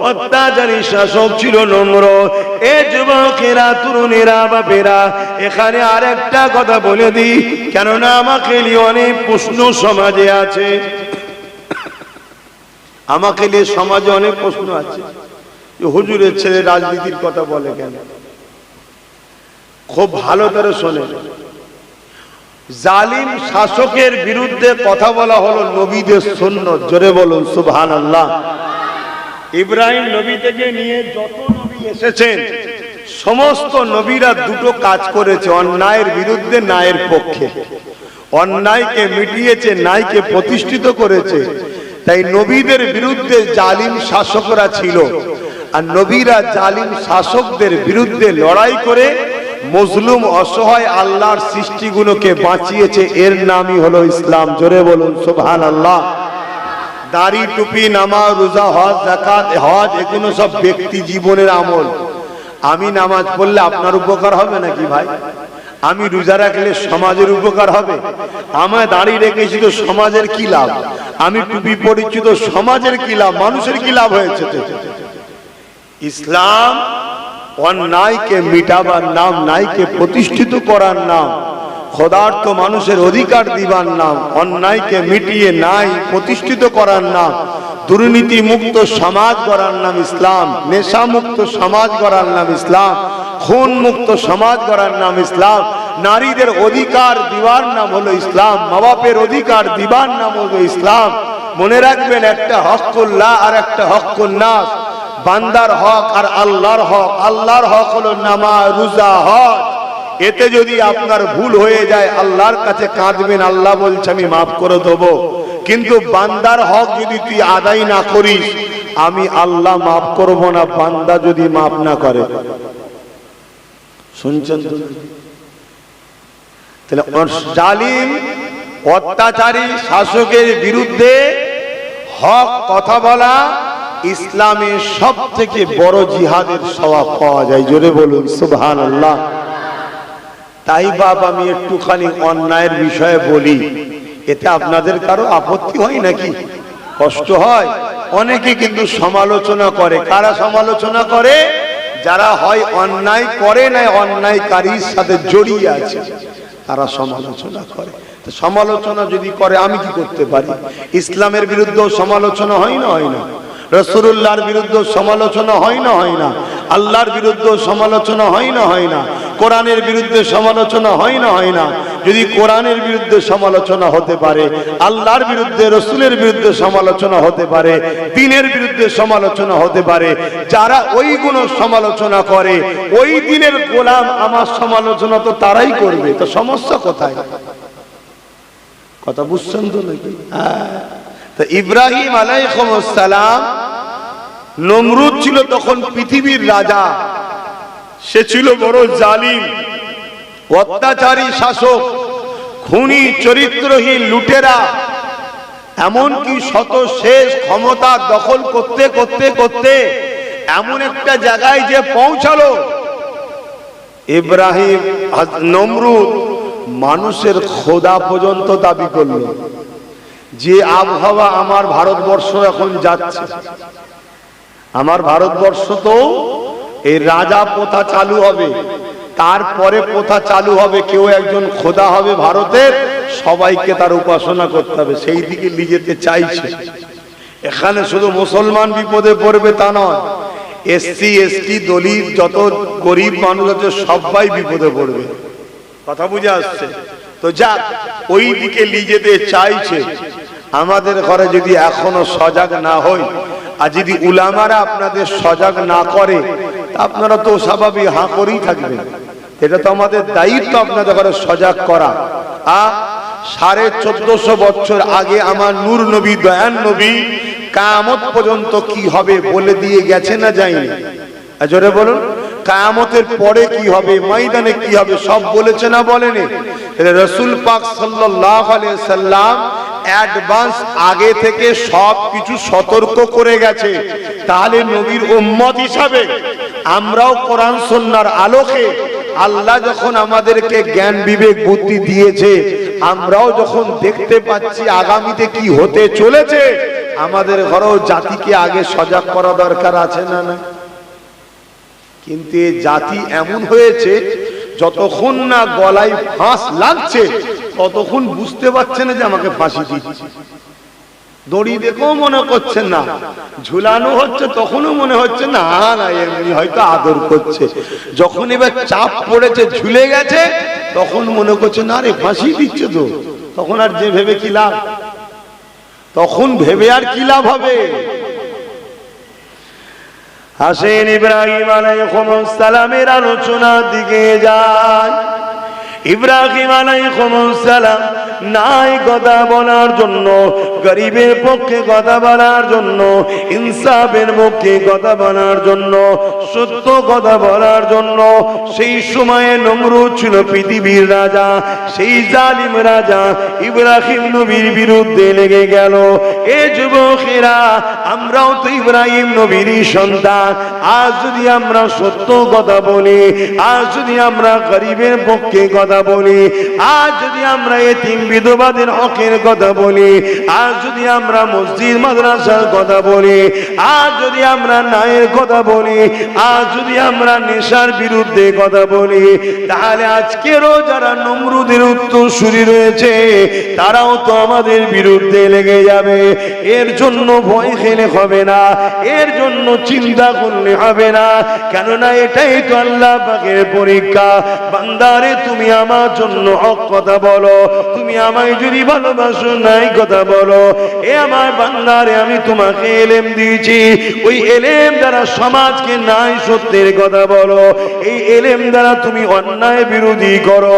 অত্যাচারী শাসক ছিল নমরুদ। এ যুবকেরা, তরুণেরা, বাপেরা, এখানে আরেকটা কথা বলে দিই, কেননা আমাকে নিয়ে অনেক প্রশ্ন সমাজে আছে। আমাকে নিয়ে সমাজে অনেক প্রশ্ন আছে, হুজুরের ছেলে রাজনীতির কথা বলে কেন? খুব ভালো করে শোনে। জালিম শাসকের বিরুদ্ধে কথা বলা হলো নবীদের সুন্নত। জোরে বলুন সুবহানাল্লাহ। ইব্রাহিম নবী থেকে নিয়ে যত নবী এসেছেন, সমস্ত নবীরা দুটো কাজ করেছে, অন্যায়ের বিরুদ্ধে, ন্যায়ের পক্ষে। অন্যায়কে মিটিয়েছে, ন্যায়কে প্রতিষ্ঠিত করেছে। তাই নবীদের বিরুদ্ধে জালিম শাসকরা ছিল, আর নবীরা জালিম শাসকদের বিরুদ্ধে লড়াই করে মজলুম অসহায় আল্লাহর সৃষ্টিগুলোকে বাঁচিয়েছে। এর নামই হলো ইসলাম। জোরে বলুন সুবহানাল্লাহ। দাড়ি, টুপি, নামাজ, রোজা, হজ, যাকাত, হজ, এগুলো সব ব্যক্তি জীবনের আমল। আমি নামাজ পড়লে আপনার উপকার হবে নাকি ভাই? আমি রোজা রাখলে সমাজের উপকার হবে? আমার দাড়ি রেখেছি তো সমাজের কি লাভ? আমি টুপি পরেছি তো সমাজের কি লাভ? মানুষের কি লাভ হয়েছে? ইসলাম অন্যায়কে মিটাবার নাম, ন্যায়কে প্রতিষ্ঠিত করার নাম, খোদার্থ মানুষের অধিকার দিবার নাম, অন্যায়কে মিটিয়ে ন্যায় প্রতিষ্ঠিত করার নাম, দুর্নীতি মুক্ত সমাজ গড়ার নাম ইসলাম, নেশা মুক্ত সমাজ গড়ার নাম ইসলাম, খুন মুক্ত সমাজ গড়ার নাম ইসলাম, নারীদের অধিকার দিবার নাম হলো ইসলাম, মা বাপের অধিকার দিবার নাম হলো ইসলাম। মনে রাখবেন, একটা হকুল্লাহ আর একটা হকুন নাস। বান্দার হক আর আল্লাহর হক। আল্লাহর হক হলো নামাজ, রোজা, হজ। এতে যদি আপনার ভুল হয়ে যায়, আল্লাহর কাছে কাঁদবেন, আল্লাহ বলছে আমি মাফ করে দেবো। কিন্তু বান্দার হক যদি তুই আদায় না করিস, আমি আল্লাহ মাফ করব না, বান্দা যদি মাফ না করে। শুনছেন তো? তাহলে জালিম অত্যাচারী শাসকের বিরুদ্ধে হক কথা বলা ইসলামের সব থেকে বড় জিহাদের সওয়াব পাওয়া যায়। জোরে বলুন সুবহানাল্লাহ। তাই বাপ আমি একটুখানি অন্যায়ের বিষয়ে বলি, এতে আপনাদের কারো আপত্তি হয় নাকি? কষ্ট হয়? অনেকে কিন্তু সমালোচনা করে। কারা সমালোচনা করে? যারা হয় অন্যায় করে না, অন্যায়কারীর সাথে জড়িয়ে আছে, তারা সমালোচনা করে। সমালোচনা যদি করে আমি কি করতে পারি? ইসলামের বিরুদ্ধেও সমালোচনা হয় না, হয় না? রাসূলুল্লাহর বিরুদ্ধে সমালোচনা হয় না, হয় না? আল্লাহর বিরুদ্ধে সমালোচনা হয় না, হয় না? কোরআনের বিরুদ্ধে সমালোচনা হয় না, হয় না? যদি কোরআনের বিরুদ্ধে সমালোচনা হতে পারে, আল্লাহর বিরুদ্ধে, রাসূলের বিরুদ্ধে সমালোচনা হতে পারে, দ্বীনের বিরুদ্ধে সমালোচনা হতে পারে, যারা ওইগুলো সমালোচনা করে ওই দ্বীনের গোলাম আমার সমালোচনা তো তারাই করবে, তো সমস্যা কোথায়? কথা বুঝছেন তো নাকি? তো ইব্রাহিম আলাইহিস সালাম, নমরুদ ছিল তখন পৃথিবীর রাজা। সে ছিল বড় জালিম, অত্যাচারী শাসক, খুনি, চরিত্রহীন, লুটেরা। এমনকি শত শেষ ক্ষমতা দখল করতে করতে করতে এমন একটা জায়গায় যে পৌঁছালো, ইব্রাহিম নমরুদ মানুষের খোদা পর্যন্ত দাবি করলো। যে আবহাওয়া আমার ভারতবর্ষ এখন যাচ্ছে, আমার ভারতবর্ষ তো এই রাজা প্রথা চালু হবে, তারপরে প্রথা চালু হবে, কেউ একজন খোদা হবে ভারতের, সবাইকে তার উপাসনা করতে হবে, সেই দিকে নিয়ে যেতে চাইছে। এখানে শুধু মুসলমান বিপদে পড়বে তা নয়, এসসি এসটি দলিত যত গরিব মানুষ আছে সবাই বিপদে পড়বে। কথা বুঝে আসছে তো? যাক, ওই দিকে নিয়ে যেতে চাইছে। আমাদের ঘরে যদি এখনো সজাগ না হই, আর যদি উলামারা আপনাদের সজাগ না করে, আপনারা তো স্বাভাবিক হাঁ করেই থাকবেন। এটা তো আমাদের দায়িত্ব আপনাদের ঘরে সজাগ করা। 1450 বছর আগে আমার নূর নবী, দয়ান নবী কিয়ামত পর্যন্ত কি হবে বলে দিয়ে গেছে না যায়নি? জোরে বলুন। কিয়ামতের পরে কি হবে, ময়দানে কি হবে, সব বলেছে না বলেনি? রাসূল পাক সাল্লাল্লাহু আলাইহি সাল্লাম অ্যাডভান্স আগে থেকে সব কিছু সতর্ক করে গেছে। তাহলে নবীর উম্মত হিসাবে আমরাও কোরআন সুন্নাহর আলোকে, আল্লাহ যখন আমাদেরকে জ্ঞান বিবেক বুদ্ধি দিয়েছে, আমরাও যখন দেখতে পাচ্ছি আগামীতে কি হতে চলেছে, আমাদের ঘরেও জাতিকে আগে সজাগ করা দরকার আছে না? না? কিন্তু এই জাতি এমন হয়েছে, যতক্ষণ না গলায় ফাঁস লাগছে ততক্ষণ বুঝতে পারছে না যে আমাকে ফাঁসি দিচ্ছে। দড়ি দেখেও মনে করছে না, ঝুলানো হচ্ছে তখনও মনে হচ্ছে না না এমনি হয়তো আদর করছে। যখন এবার চাপ পড়েছে, ঝুলে গেছে, তখন মনে করছে না রে ফাঁসি দিচ্ছে তো, তখন আর যে ভেবে কি লাভ? তখন ভেবে আর কি লাভ হবে? আসেন ইব্রাহিম আলাইহিস সালামের আলোচনার দিকে যান। ইব্রাহিম আলাইহিস সালাম নাই কথা বলার জন্য, গরিবের পক্ষে কথা বলার জন্য, ইনসাফের পক্ষে কথা বলার জন্য, সত্য কথা বলার জন্য, সেই সময়ে নমরুদ ছিল পৃথিবীর রাজা। সেই জালিম রাজা ইব্রাহিম নবীর বিরুদ্ধে লেগে গেল। এ যুবকেরা, আমরাও তো ইব্রাহিম নবীরই সন্তান। আজ যদি আমরা সত্য কথা বলি, আজ যদি আমরা গরিবের পক্ষে কথা বলি, আজ যদি আমরা এতিম বিধবাদের হকের কথা বলি, আজ যদি আমরা মসজিদ মাদ্রাসার কথা বলি, আজ যদি আমরা ন্যায়ের কথা বলি, আজ যদি আমরা নেশার বিরুদ্ধে কথা বলি, তাহলে আজকেরও যারা নমরুদের উত্তরসূরি রয়েছে তারাও তো আমাদের বিরুদ্ধে লেগে যাবে। এর জন্য ভয় খেলে হবে না, এর জন্য চিন্তা করলে হবে না, কেননা এটাই তো আল্লাহ পাকের পরীক্ষা। বান্দারে, তুমি আমার জন্য হক কথা বলো, তুমি আমায় যদি ভালোবাসো নাই কথা বলো। এ আমার বান্দারে, আমি তোমাকে এলেম দিয়েছি, ওই এলেম দ্বারা সমাজকে নাই সত্যের কথা বলো, এই এলেম দ্বারা তুমি অন্যায় বিরোধী করো।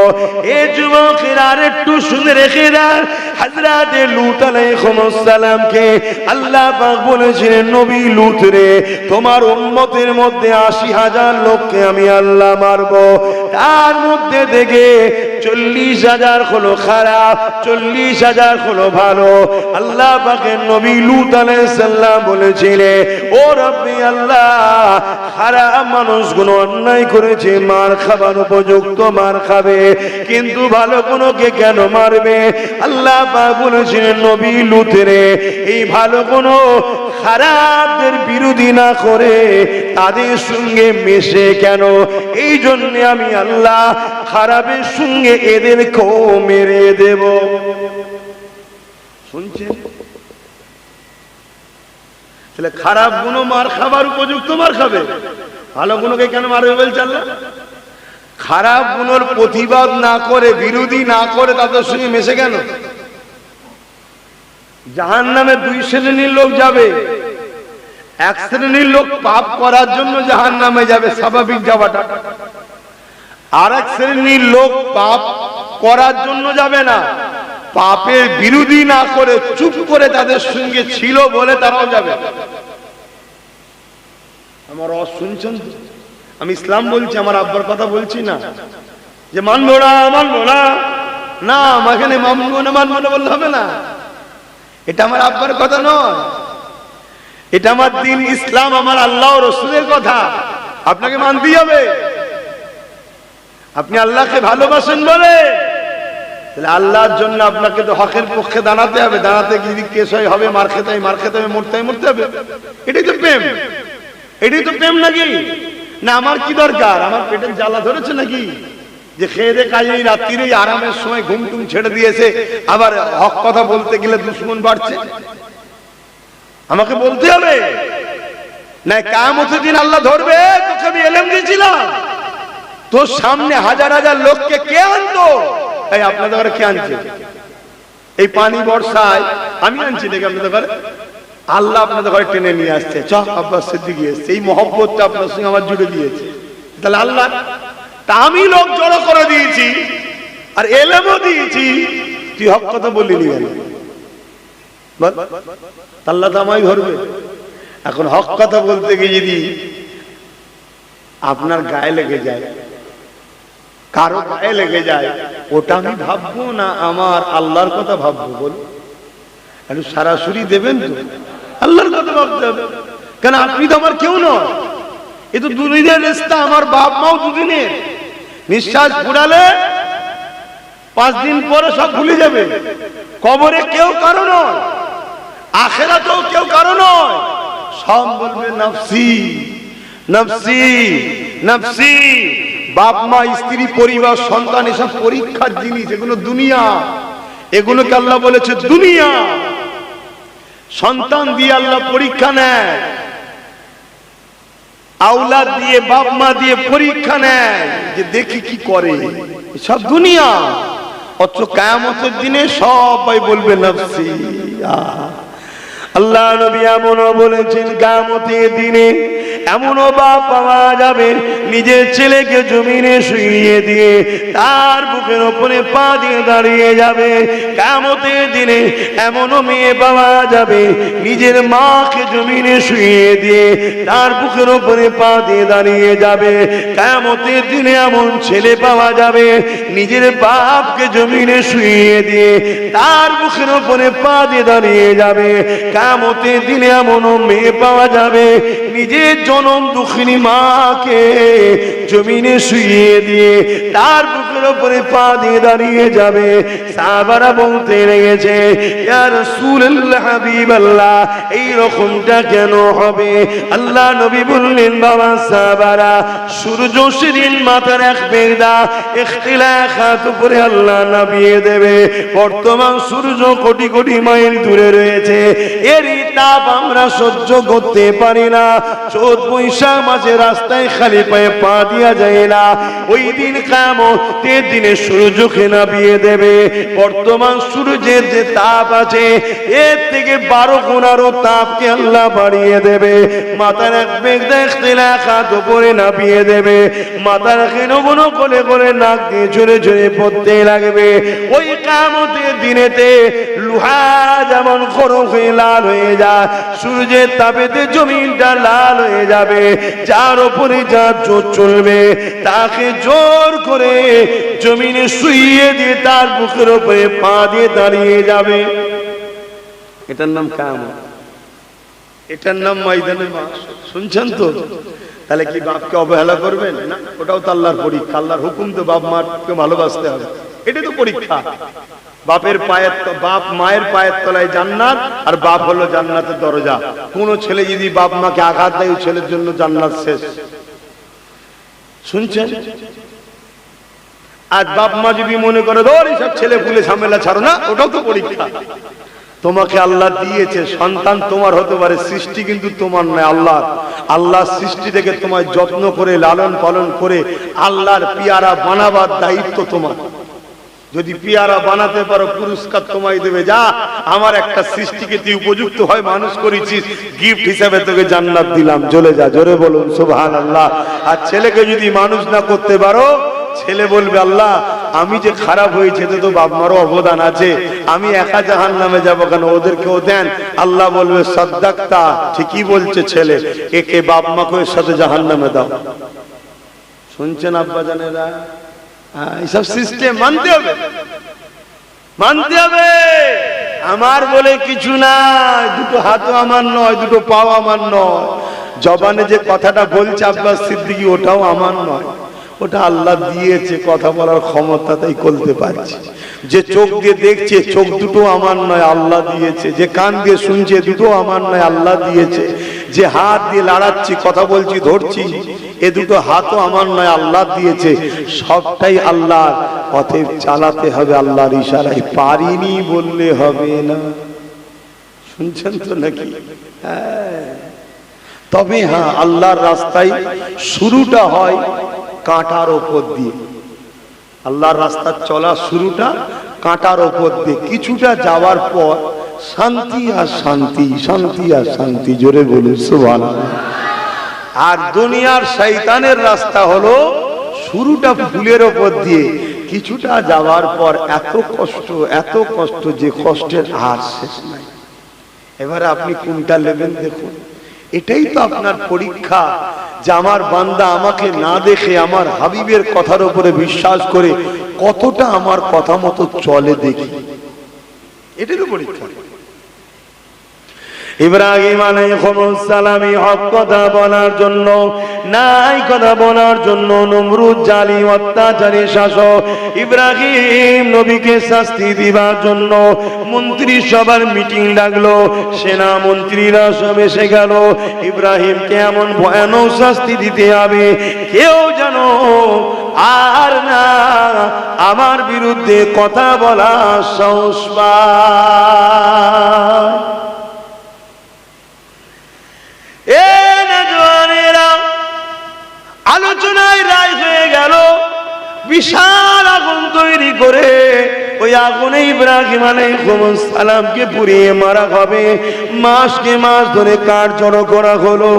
এ যুবকেরা, আর একটু শুনে রেখে দেন, হযরতে লূত আলাইহিস সালামকে আল্লাহ পাক বলেছিলেন, নবী লূত রে, তোমার উম্মতের মধ্যে ৮০,০০০ লোককে আমি আল্লাহ মারব, তার মধ্যে থেকে ৪০,০০০ হলো খারাপ, ৪০,০০০ হলো ভালো। আল্লাহ পাকের নবী লূত আলাইহিস সালাম বলেছিলেন, ও রব্বি আল্লাহ, খারাপ মানুষগুলো অন্যায় করেছে, মার খাবার উপযুক্ত মার খাবে, কিন্তু ভালো কোনোকে কেন মারবে? আল্লাহ পাক বলেছিলেন, নবী লূত রে, এই ভালো কোনো খারাপদের বিরোধী না করে তাদের সঙ্গে মেশে কেন? এই জন্য আমি আল্লাহ খারাপের সঙ্গে এদেরকেও মেরে দেব। শুনছেন? তাহলে খারাপ গুলো মার খাবার উপযুক্ত মার খাবে, ভালো গুলোকে কেন মারবে বলছে আল্লাহ? খারাপ গুলোর প্রতিবাদ না করে, বিরোধী না করে তাদের সঙ্গে মেশে কেন? জাহান্নামে ২ শ্রেণীর লোক যাবে। এক শ্রেণীর লোক পাপ করার জন্য জাহান্নামে যাবে, স্বাভাবিক যাওয়াটা। আর এক শ্রেণীর লোক পাপ করার জন্য যাবে না, পাপের বিরোধী না করে চুপ করে তাদের সঙ্গে ছিল বলে তারাও যাবে। আমার শুনছেন? আমি ইসলাম বলছি, আমার আব্বার কথা বলছি না যে মানবো না মানবো না, না এখানে মানবো না বললে হবে না। এটা আমার আব্বার কথা নয়, এটা আমার দ্বীন ইসলাম, আমার আল্লাহ ও রাসূলের কথা। আপনাকে মানতেই হবে। আপনি আল্লাহকে ভালোবাসেন বলে, তাহলে আল্লাহর জন্য আপনাকে তো হকের পক্ষে দাঁড়াতে হবে। দাঁড়াতে গিয়ে কেস হবে, মার খেতে হবে, মরতে হবে। এটাই তো প্রেম, এটাই তো প্রেম নাকি? না আমার কি দরকার? আমার পেটের জ্বালা ধরেছে নাকি যে খেয়ে দে কাজে রাত্রিরে আরামের সময় ঘুম টুম ছেড়ে দিয়েছে, আবার হক কথা বলতে গেলে দুশ্মন বাড়ছে? আমাকে বলতে হবে না? কিয়ামতের দিন আল্লাহ ধরবে, তোকে আমি ইলম দিয়েছিলাম, তোর সামনে হাজার হাজার লোককে কে আনতো? এই আপনাদের ঘরে কে আনছে? এই পানি বর্ষায় আমি আনছি নাকি আপনাদের ঘরে? আল্লাহ আপনাদের ঘরে টেনে নিয়ে আসছে, চ আব্বাস সিদ্দিকী এসেছে, এই মহব্বতটা আপনার সঙ্গে আমার জুড়ে দিয়েছে। তাহলে আল্লাহ, তা আমি লোক জড়ো করে দিয়েছি আর ইলমও দিয়েছি, তুই হক কথা বললি নি কেন? বল, আল্লাহ তো আমায় ধরবে। এখন হক কথা বলতে গিয়ে যদি আপনার গায়ে লেগে যায়, কারো গায়ে লেগে যায়, ওটা আমি ভাববো না আমার আল্লাহর কথা ভাববো? বল, একটু সরাসরি দেবেন তো? আল্লাহর কথা ভাবতে হবে। কেন? আপনি তো আমার কেউ নয়, এ তো দুদিনের রিশতা। আমার বাপ মাও দুদিনের। নিঃশ্বাস ফুরালে 5 দিন পরে সব ভুলে যাবে। কবরে কেউ কারো নয়, আখিরাতেও কেউ কারো নয়। সব বলবে নফসি নফসি নফসি। বাপ মা, স্ত্রী, পরিবার, সন্তান, এসব পরীক্ষার জিনিস, এগুলো দুনিয়া। এগুলোকে আল্লাহ বলেছে দুনিয়া। সন্তান দিয়ে আল্লাহ পরীক্ষা নেয়, আওলাদ দিয়ে, বাপ মা দিয়ে পরীক্ষা নেয় যে দেখি কি করে। সব দুনিয়া। অথচ কিয়ামতের দিনে সবাই বলবে নফসি। আল্লাহ নবী এমনও বলেছেন, কিয়ামতের দিনে এমনও বাপ পাওয়া যাবে নিজের ছেলেকে জমিনে শুইয়ে দিয়ে তার বুকের উপরে পা দিয়ে দাঁড়িয়ে যাবে। কিয়ামতের দিনে এমনও মেয়ে পাওয়া যাবে নিজের মাকে জমিনে শুইয়ে দিয়ে তার বুকের উপরে পা দিয়ে দাঁড়িয়ে যাবে। কিয়ামতের দিনে এমন ছেলে পাওয়া যাবে নিজের বাপকে জমিনে শুইয়ে দিয়ে তার বুকের উপরে পা দিয়ে দাঁড়িয়ে যাবে। কিয়ামতের দিনে এমনও মেয়ে পাওয়া যাবে নিজের জনম দুঃখিনী মাকে জমিনে শুইয়ে দিয়ে তার বুকের উপরে পা দিয়ে দাঁড়িয়ে যাবে। সাহাবারা বলতে লেগেছে, ইয়া রাসূলুল্লাহ, হাবিবাল্লাহ, এই রকমটা কেন হবে? আল্লাহ নবী বললেন, বাবা সাহাবারা, সূর্য সেদিন মাথার এক বেদা ইখতিলাফাত উপরে আল্লাহ নামিয়ে দেবে। বর্তমান সূর্য কোটি কোটি মাইল দূরে রয়েছে, এরই তাপ আমরা সহ্য করতে পারি না। চৈত বৈশাখ মাসে রাস্তায় খালি পায়ে পা দিয়ে পাওয়া যায় না। ওই দিন কিয়ামতের দিনে সূর্যকে নামিয়ে দেবে। বর্তমান সূর্যের যে তাপ আছে এর থেকে 12 গুণ আরো তাপকে আল্লাহ বাড়িয়ে দেবে। মাথা রাখবে দেখতে রাখাত উপরে নামিয়ে দেবে। মাথা রাখে নগুনো করে করে নাক দিয়ে ঝরে ঝরে পড়তে লাগবে। ওই কিয়ামতের দিনেতে লোহা যেমন গরম হয়ে লাল হয়ে যায়, সূর্যের তাপেতে জমিনটা লাল হয়ে যাবে। যার উপরে যা জোর চলবে তাকে জোর করে জমিনে শুইয়ে দিয়ে তার বুকের উপরে পা দিয়ে দাঁড়িয়ে যাবে। এটার নাম কিয়ামত, এটার নাম ময়দানে মাহশর। শুনছেন তো? তাহলে কি বাপকে অবহেলা করবেন না? ওটাও তো আল্লাহর পরীক্ষা। আল্লাহর হুকুম তো বাপ মাকে ভালোবাসতে হবে, এটাই তো পরীক্ষা। বাপ মায়ের পায়ের তলায় জান্নাত, আর বাপ হলো জান্নাতের দরজা। কোন ছেলে যদি বাপ মাকে আঘাত দেয় ওই ছেলের জন্য জান্নাত শেষ। শুনছেন? আজ বাপ মা যদি মনে করে ধর এইসব ছেলে পুলে ঝামেলা ছাড়ো না, ওটাও তো পরীক্ষা। তোমাকে আল্লাহ দিয়েছে সন্তান, তোমার হতে পারে, সৃষ্টি কিন্তু তোমার নয় আল্লাহর। আল্লাহ সৃষ্টি থেকে তোমায় যত্ন করে লালন পালন করে আল্লাহর পিয়ারা বানাবার দায়িত্ব তোমার। যদি পিয়ারা বানাতে পারো পুরস্কার তোমায় দেবে। যা, আমার একটা সৃষ্টিকে তুই উপযুক্ত হয় মানুষ করেছিস, গিফট হিসাবে তোকে জান্নাত দিলাম, চলে যা। জোরে বলুন সুবহানাল্লাহ। আর ছেলেকে যদি মানুষ না করতে পারো, ছেলে বলবে আল্লাহ আমি যে খারাপ হয়েছে তো বাপ মারও অবদান আছে, আমি একা জাহান্নামে যাবো কেন, ওদেরকেও দেন। আল্লাহ বলবে সাদ্দাক্তা, ঠিকই বলছে ছেলে, একে বাপ মাকে এর সাথে জাহান্নামে দাও। শুনছেন আব্বা জানেরা? এইসব সিস্টেম মানতে হবে, মানতে হবে। আমার বলে কিছু না, দুটো হাতও আমার নয়, দুটো পাও আমার নয়। জবানে যে কথাটা বলছে আব্বাস সিদ্দিকী ওটাও আমার নয়, ওটা আল্লাহ দিয়েছে। কথা বলার ক্ষমতা তাই করতে পারছি। যে চোখ দিয়ে দেখছে, চোখ দুটো আমার নয়, আল্লাহ দিয়েছে। যে কান দিয়ে শুনছে, দুটো আমার নয়, আল্লাহ দিয়েছে। যে হাত দিয়ে লাড়াচ্ছি, কথা বলছি, ধরছি, এ দুটো হাতও আমার নয়, আল্লাহ দিয়েছে। সবটাই আল্লাহর। অতএব চালাতে হবে আল্লাহর ইশারায়, পারিনি বললে হবে না। শুনছেন তো নাকি? হ্যাঁ। তবে হ্যাঁ, আল্লাহর রাস্তায় শুরুটা হয় কাঁটার ওপর দিয়ে। আল্লাহর রাস্তার চলা শুরুটা কাঁটার ওপর দিয়ে, কিছুটা যাওয়ার পর শান্তি আর শান্তি, শান্তি আর শান্তি। জোরে বলুন সুবহানাল্লাহ। আর দুনিয়ার শয়তানের রাস্তা হলো শুরুটা ফুলের ওপর দিয়ে, কিছুটা যাওয়ার পর এত কষ্ট, এত কষ্ট যে কষ্টের আর শেষ নাই। এবারে আপনি কোনটা নেবেন দেখুন। এটাই তো আপনার পরীক্ষা, যে আমার বান্দা আমাকে না দেখে আমার হাবিবের কথার উপরে বিশ্বাস করে কতটা আমার কথা মতো চলে দেখি। এটাই তো পরীক্ষা। ইব্রাহিম আলাইহিস সালামই হক কথা বলার জন্য, নাই কথা বলার জন্য নমরুদ জালিম অত্যাচারী শাসক ইব্রাহিম নবীকে শাস্তি দিবার জন্য মন্ত্রী সবার মিটিং ডাকলো। সেনা মন্ত্রীরা সব এসে গেল। ইব্রাহিমকে এমন ভয়ানক শাস্তি দিতে হবে কেউ যেন আর না আমার বিরুদ্ধে কথা বলা সাহস পায়। আলোচনায় রায় হয়ে গেল। বিশাল আগুন তৈরি করে ওই আগুনে ইব্রাহিম আলাইহিস সালামকে পুড়িয়ে মারা হবে। মাসকে মাস ধরে কাঠ জড়ো করা হলো।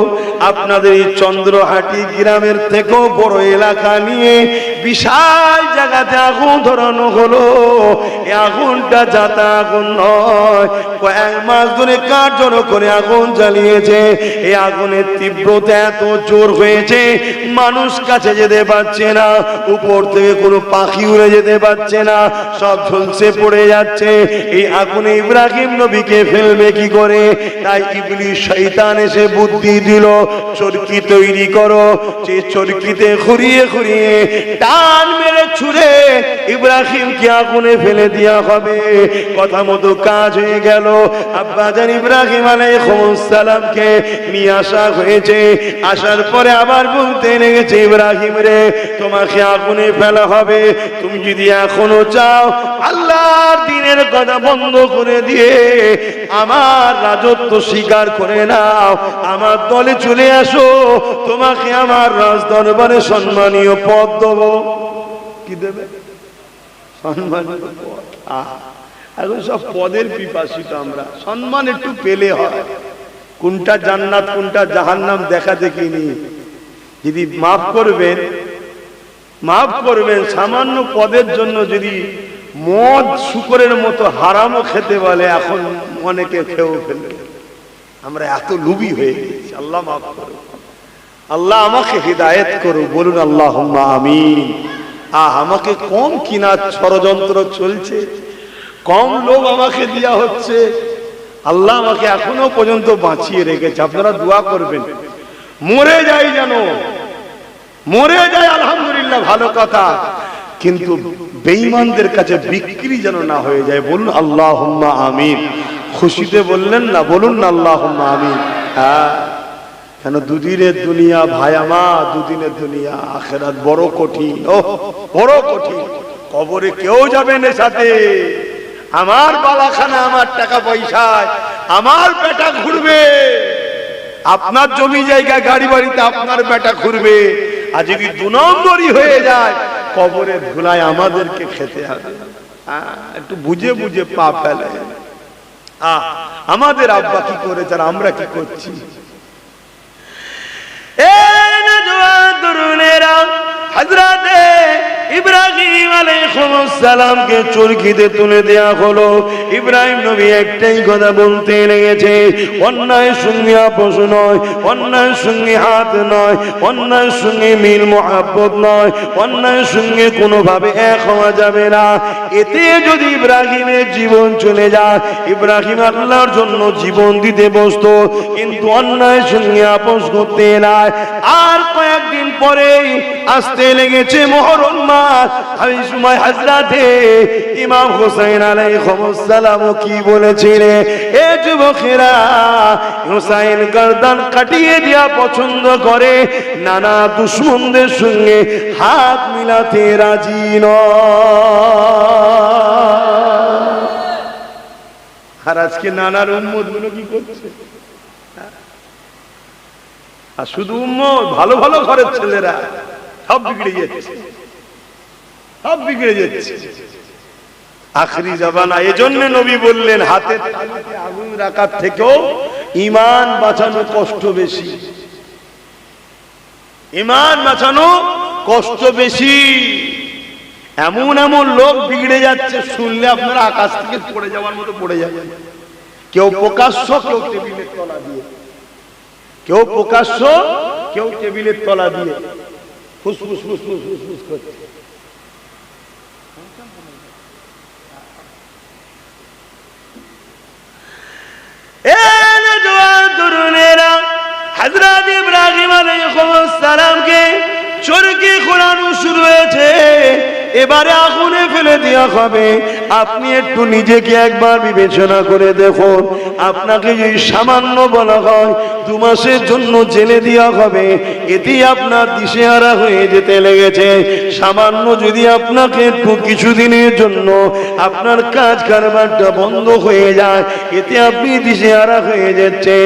আপনাদের এই চন্দ্রহাটি গ্রামের থেকেও বড় এলাকা নিয়ে বিশাল জায়গাতে আগুন ধরানো হলো। এই আগুনটা যাতা আগুন নয়, কয়েক মাস ধরে কাঠ জড়ো করে আগুন জ্বালিয়েছে। এই আগুনের তীব্রতা এত জোর হয়েছে মানুষ কাছে যেতে পারছে না, উপর থেকে কোনো পাখি উড়ে যেতে পারছে না, সব ঝলসে পড়ে যাচ্ছে। এই আগুনে ইব্রাহিম নবীকে ফেলবে কি করে? তাই ইবলিস শয়তান এসে বুদ্ধি দিল, চরকি তৈরি করো, যে চরকিতে ঘুরিয়ে ঘুরিয়ে টান মেরে ছুঁড়ে ইব্রাহিমকে আগুনে ফেলে দেওয়া হবে। কথা মতো কাজ হয়ে গেল। আব্বাজান ইব্রাহিম আলাইহিস সালামকে নিয়ে আসা হয়েছে। আসার পরে আবার বলতে লেগেছে, ইব্রাহিম রে, তোমাকে আগুনে ফেলা হবে, তুমি যদি এখনো চাও আল্লাহ আল্লাহর দ্বীনের কথা বন্ধ করে দিয়ে আমার রাজত্ব স্বীকার করে নাও, আমার দলে চলে আসো, তোমাকে আমার রাজ দরবারে সম্মানীয় পদ দেব। কি দেবে? সম্মানীয় পদ। এখন সব পদের পিপাসিত আমরা, সম্মান একটু পেলে হয়। কোনটা জান্নাত কোনটা জাহান্নাম দেখা দেখিনি। যদি মাফ করবেন সামান্য পদের জন্য যদি মদ শুকরের মতো হারামও খেতে বলে, এখন অনেকে খেয়েও ফেলবে। আমরা এত লুবি হয়ে গেছি। আল্লাহ মাফ করো, আল্লাহ আমাকে হিদায়েত করো, বলুন আল্লাহুম্মা আমিন। আমাকে কম কিনা ষড়যন্ত্র চলছে, কম লোভ আমাকে দেয়া হচ্ছে, আল্লাহ আমাকে এখনো পর্যন্ত বাঁচিয়ে রেখেছে। আপনারা দোয়া করবেন, মরে যাই যেন, মরে যায় আলহামদুলিল্লাহ, ভালো কথা, কিন্তু বেঈমানদের কাছে বিক্রি যেন না হয়ে যায়। বলুন আল্লাহুম্মা আমিন। খুশিতে বললেন না, বলুন না আল্লাহুম্মা আমিন। কেন দুদিনের দুনিয়া ভাই আমার, দুদিনের দুনিয়া, আখিরাত বড় কঠিন, ও বড় কঠিন। কবরে কেউ যাবে না সাথে। আমার বালাখানা, আমার টাকা পয়সায় আমার বেটা ঘুরবে, আপনার জমি জায়গা গাড়ি বাড়িতে আপনার বেটা ঘুরবে। আর যদি 2 নম্বরই হয়ে যায়, কবরের ধুলায় আমাদেরকে খেতে হবে। একটু বুঝে বুঝে পা ফেলে। আমাদের আব্বা কি করেছে আর আমরা কি করছি? হযরতে ইব্রাহিম আলাইহিস সালামকে চরকিতে তুলে দেয়া হলো। ইব্রাহিম নবী একটাই কথা বলতে লেগেছে, অন্যায়ের সঙ্গে আপোষ নয়, অন্যায়ের সঙ্গে হাত নয়, অন্যায়ের সঙ্গে মিল মহব্বত নয়, অন্যায়ের সঙ্গে কোনোভাবে এক হওয়া যাবে না। এতে যদি ইব্রাহিমের জীবন চলে যায়, ইব্রাহিম আল্লাহর জন্য জীবন দিতে বসতো, কিন্তু অন্যায়ের সঙ্গে আপোষ করতে নাই। আর কয়েকদিন পরেই আসতে লেগেছে মুহররম মাস। ওই সময় হযরতে ইমাম হুসাইন আলাইহিস সালাম কি বলেছিলেন, এ যুবকেরা, হুসাইন গর্দান কাটিয়ে দেয়া পছন্দ করে, নানা দুশমনদের সঙ্গে হাত মিলাতে রাজি নয়। আর আজকে নানার উম্মত গুলো কি করছে? আর শুধু উম্মত, ভালো ভালো ঘরের ছেলেরা সব বিগড়ে যাচ্ছে, সব বিগড়ে যাচ্ছে। আখরি জামানা। এজন্য নবী বললেন, হাতের তালুতে আগুন রাখার থেকেও ঈমান বাঁচানো কষ্ট বেশি, ঈমান বাঁচানো কষ্ট বেশি। এমন এমন লোক বিগড়ে যাচ্ছে, শুনলে আপনারা আকাশ থেকে পড়ে যাওয়ার মতো পড়ে যাবেন। কেউ প্রকাশ্য, কেউ টেবিলের তলা দিয়ে, কেউ প্রকাশ্য, কেউ টেবিলের তলা দিয়ে ফুসফুস ফুসফুস ফুসফুস করছে। হযরত ইব্রাহিম আলাইহিস সালামকে চরকি খোলানো শুরু হয়েছে, এবারে আগুনে ফেলে দেওয়া হবে। আপনি একটু নিজেকে একবার বিবেচনা করে দেখুন, আপনাকে যদি সামান্য বলা হয় 2 মাসের জন্য জেলে দেওয়া হবে, এতে আপনার দিশেহারা হয়ে যেতে লেগেছে। সামান্য যদি আপনাকে একটু কিছুদিনের জন্য আপনার কাজ কারবারটা বন্ধ হয়ে যায়, এতে আপনি দিশেহারা হয়ে যাচ্ছে।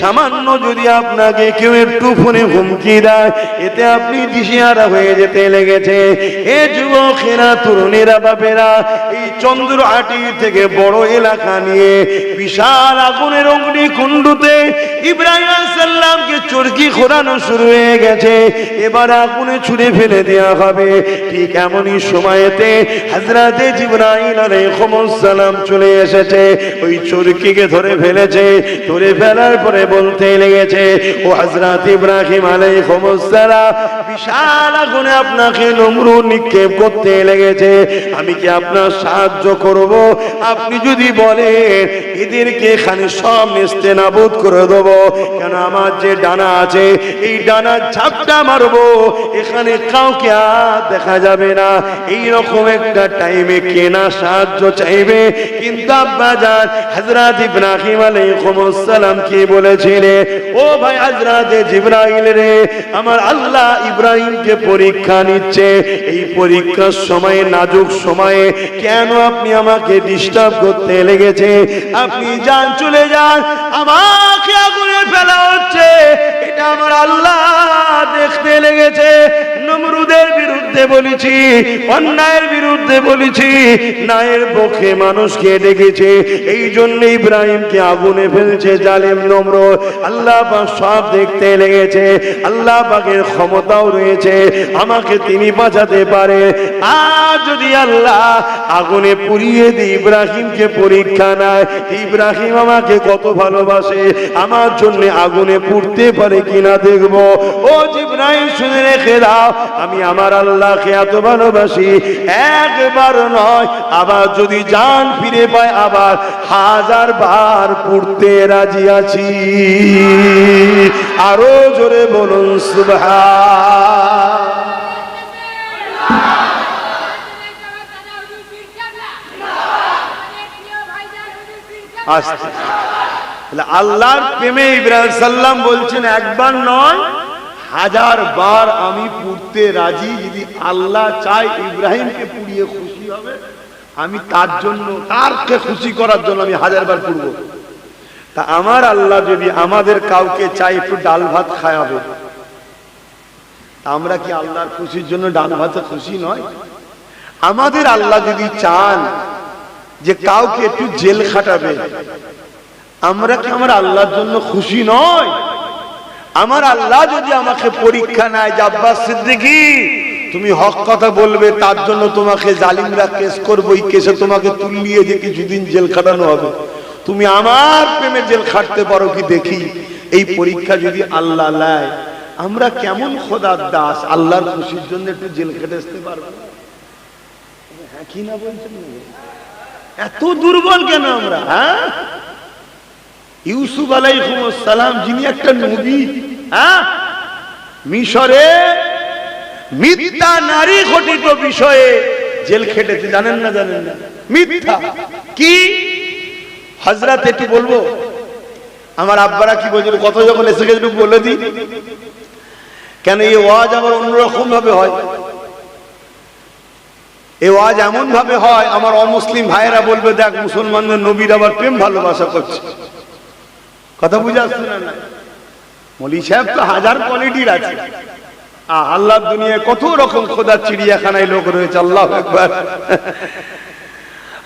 সামান্য যদি আপনাকে কেউ একটু ফোনে হুমকি দেয়, এতে আপনি দিশেহারা হয়ে যেতে লেগেছে। এ যুবকেরা, তরুণেরা, বাপেরা, এই চন্দ্রহাটি থেকে বড় এলাকা নিয়ে বিশাল আগুনের অগ্নিকুণ্ডতে ইব্রাহিম আলাইহিস সালামকে চরকি খোরানো শুরু হয়ে গেছে। এবার আগুনে ছুঁড়ে ফেলে দেওয়া হবে। ঠিক এমনই সময়েতে হযরতে জিবরাইল আলাইহিস সালাম চলে এসেছে, ওই চরকিকে ধরে ফেলেছে। ধরে ফেলার পরে বলতে লেগেছে, ও হযরত ইব্রাহিম আলাইহিস সালাম, বিশাল আগুনে আপনাকে নমরুদ নিক্ষেপ করতে লেগেছে, আমি কি আপনার সাহায্য করব? আপনি যদি বলেন এদেরকে এখানে সব নেস্তেনাবুদ করে দেব, কেন আমার যে ডানা আছে, এই ডানার ঝাপটা মারবো, এখানে কাউকে আর দেখা যাবে না। এইরকম একটা টাইমে কেনা সাহায্য চাইবে। কিন্তু আব্বাজান হযরত ইব্রাহিম আলাইহিস সালাম কি বলেছিলেন, ও ভাই হযরত জিবরাইল রে, আমার আল্লাহ ইব্রাহিমকে পরীক্ষা নিচ্ছে। এই পরীক্ষা সময়ে, নাজুক সময়ে কেন আপনি আমাকে ডিস্টার্ব করতে লেগেছে? আপনি যান, চলে যান, আমাকে আগুনে ফেলা হচ্ছে, এটা আমার আল্লাহ দেখতে লেগেছে। নমরুদের বিরুদ্ধে বলেছি, অন্যায়ের বিরুদ্ধে বলেছি, ন্যায়ের পক্ষে মানুষকে ডেকেছে, এই জন্য ইব্রাহিমকে আগুনে ফেলছে জালেম নমরুদ। আল্লাহ পাক সব দেখতে লেগেছে, আল্লাহ পাকের ক্ষমতাও রয়েছে, আমাকে তিনি বাঁচাতে পারে। আর যদি আল্লাহ আগুনে পুড়িয়ে দিই, ইব্রাহিমকে পরীক্ষা নেয়, ইব্রাহিম আমাকে কত ভালোবাসে, আমার জন্য আগুনে পুড়তে পারে কিনা দেখবো। ও ইব্রাহিম, শুনে রেখে দাও, আমি আমার আল্লাহকে এত ভালোবাসি, একবার নয়, আবার যদি জান ফিরে পায় আবার 1000 বার পুড়তে রাজি আছি। আরো জোরে বলুন সুবহান। আল্লাহর প্রেমে ইব্রাহিম সাল্লাম বলছেন, একবার নয় 1000 বার আমি পুড়তে রাজি। যদি আল্লাহ চায় ইব্রাহিমকে পুড়িয়ে খুশি হবে, আমি তার জন্য, তারকে খুশি করার জন্য আমি 1000 বার পুড়ব। তা আমার আল্লাহ যদি আমাদের কাউকে চাই একটু ডাল ভাত খাওয়াবে, আমরা কি আল্লাহর খুশির জন্য ডাল ভাতে খুশি নয়? আমাদের আল্লাহ যদি চান যে কাউকে একটু জেল খাটাবে, আমরা কি আমার আল্লাহর জন্য খুশি নয়? আমার আল্লাহ যদি আমাকে পরীক্ষা নেয়, যে আব্বাস সিদ্দিকী তুমি হক কথা বলবে, তার জন্য তোমাকে জালিমরা কেস করবে, ওই কেসে তোমাকে তুলিয়ে যে কিছুদিন জেল খাটানো হবে, তুমি আমার প্রেমে জেল খাটতে পারো কি দেখি। এই পরীক্ষা যদি আল্লাহ নেয়, আমরা কেমন খোদার দাস, আল্লাহর খুশির জন্য একটু জেল খেটে আসতে পারবো? হ্যাঁ কি না বলছেন? এত দুর্বল কেন আমরা? হ্যাঁ, ইউসুফ আলাইহিস সালাম যিনি একটা নবী, হ্যাঁ, মিশরে মিথ্যা নারী ঘটিত বিষয়ে জেল খেটেছে, জানেন না? জানেন না? মিথ্যা কি হযরত, একটু বলবো, আমার আব্বারা কি বলছিল, কত যখন এসে গেছে একটু বলে দিই, কেন এই ওয়াজ আবার অন্যরকম ভাবে হয়। এই ওয়াজ এমন ভাবে হয়, আমার অমুসলিম ভাইয়েরা বলবে, দেখ মুসলমানদের নবীর আবার প্রেম ভালোবাসা করছে। কথা বুঝে আসছে না? মৌলী সাহেব তো 1000 কোয়ালিটির আছে। আল্লাহর দুনিয়ায় কত রকম খোদার চিড়িয়াখানায় লোক রয়েছে। আল্লাহু আকবার।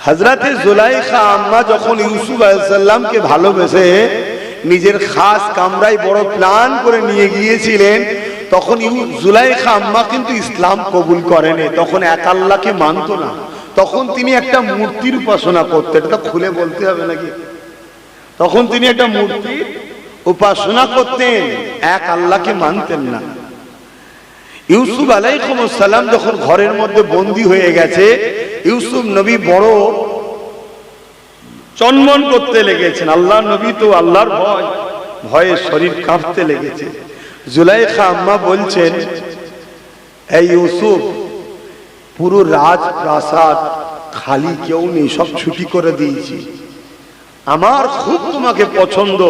হযরতে জুলাইখা আম্মা যখন ইউসুফ আলাইহিস সালামকে ভালোবেসে নিজের খাস কামরায় বড় প্ল্যান করে নিয়ে গিয়েছিলেন, তখন জুলাইখা আম্মা কিন্তু ইসলাম কবুল করেনি, তখন এক আল্লাহকে মানত না, তখন তিনি একটা মূর্তির উপাসনা করতেন। এটা খুলে বলতে হবে নাকি? তখন তিনি একটা মূর্তির উপাসনা করতেন, এক আল্লাহকে মানতেন না। ইউসুফ আলাইহিস সালাম যখন ঘরের মধ্যে বন্দী হয়ে গেছে, ইউসুফ নবী বড় চনমন করতে লেগেছেন। আল্লাহ নবী তো আল্লাহর ভয়ে শরীর কাঁপতে লেগেছে। জুলাইখা আম্মা বলছেন, এই ইউসুফ, পুরো রাজপ্রাসাদ খালি, কেউ নেই, সব ছুটি করে দিয়েছি, আমার খুব তোমাকে পছন্দ,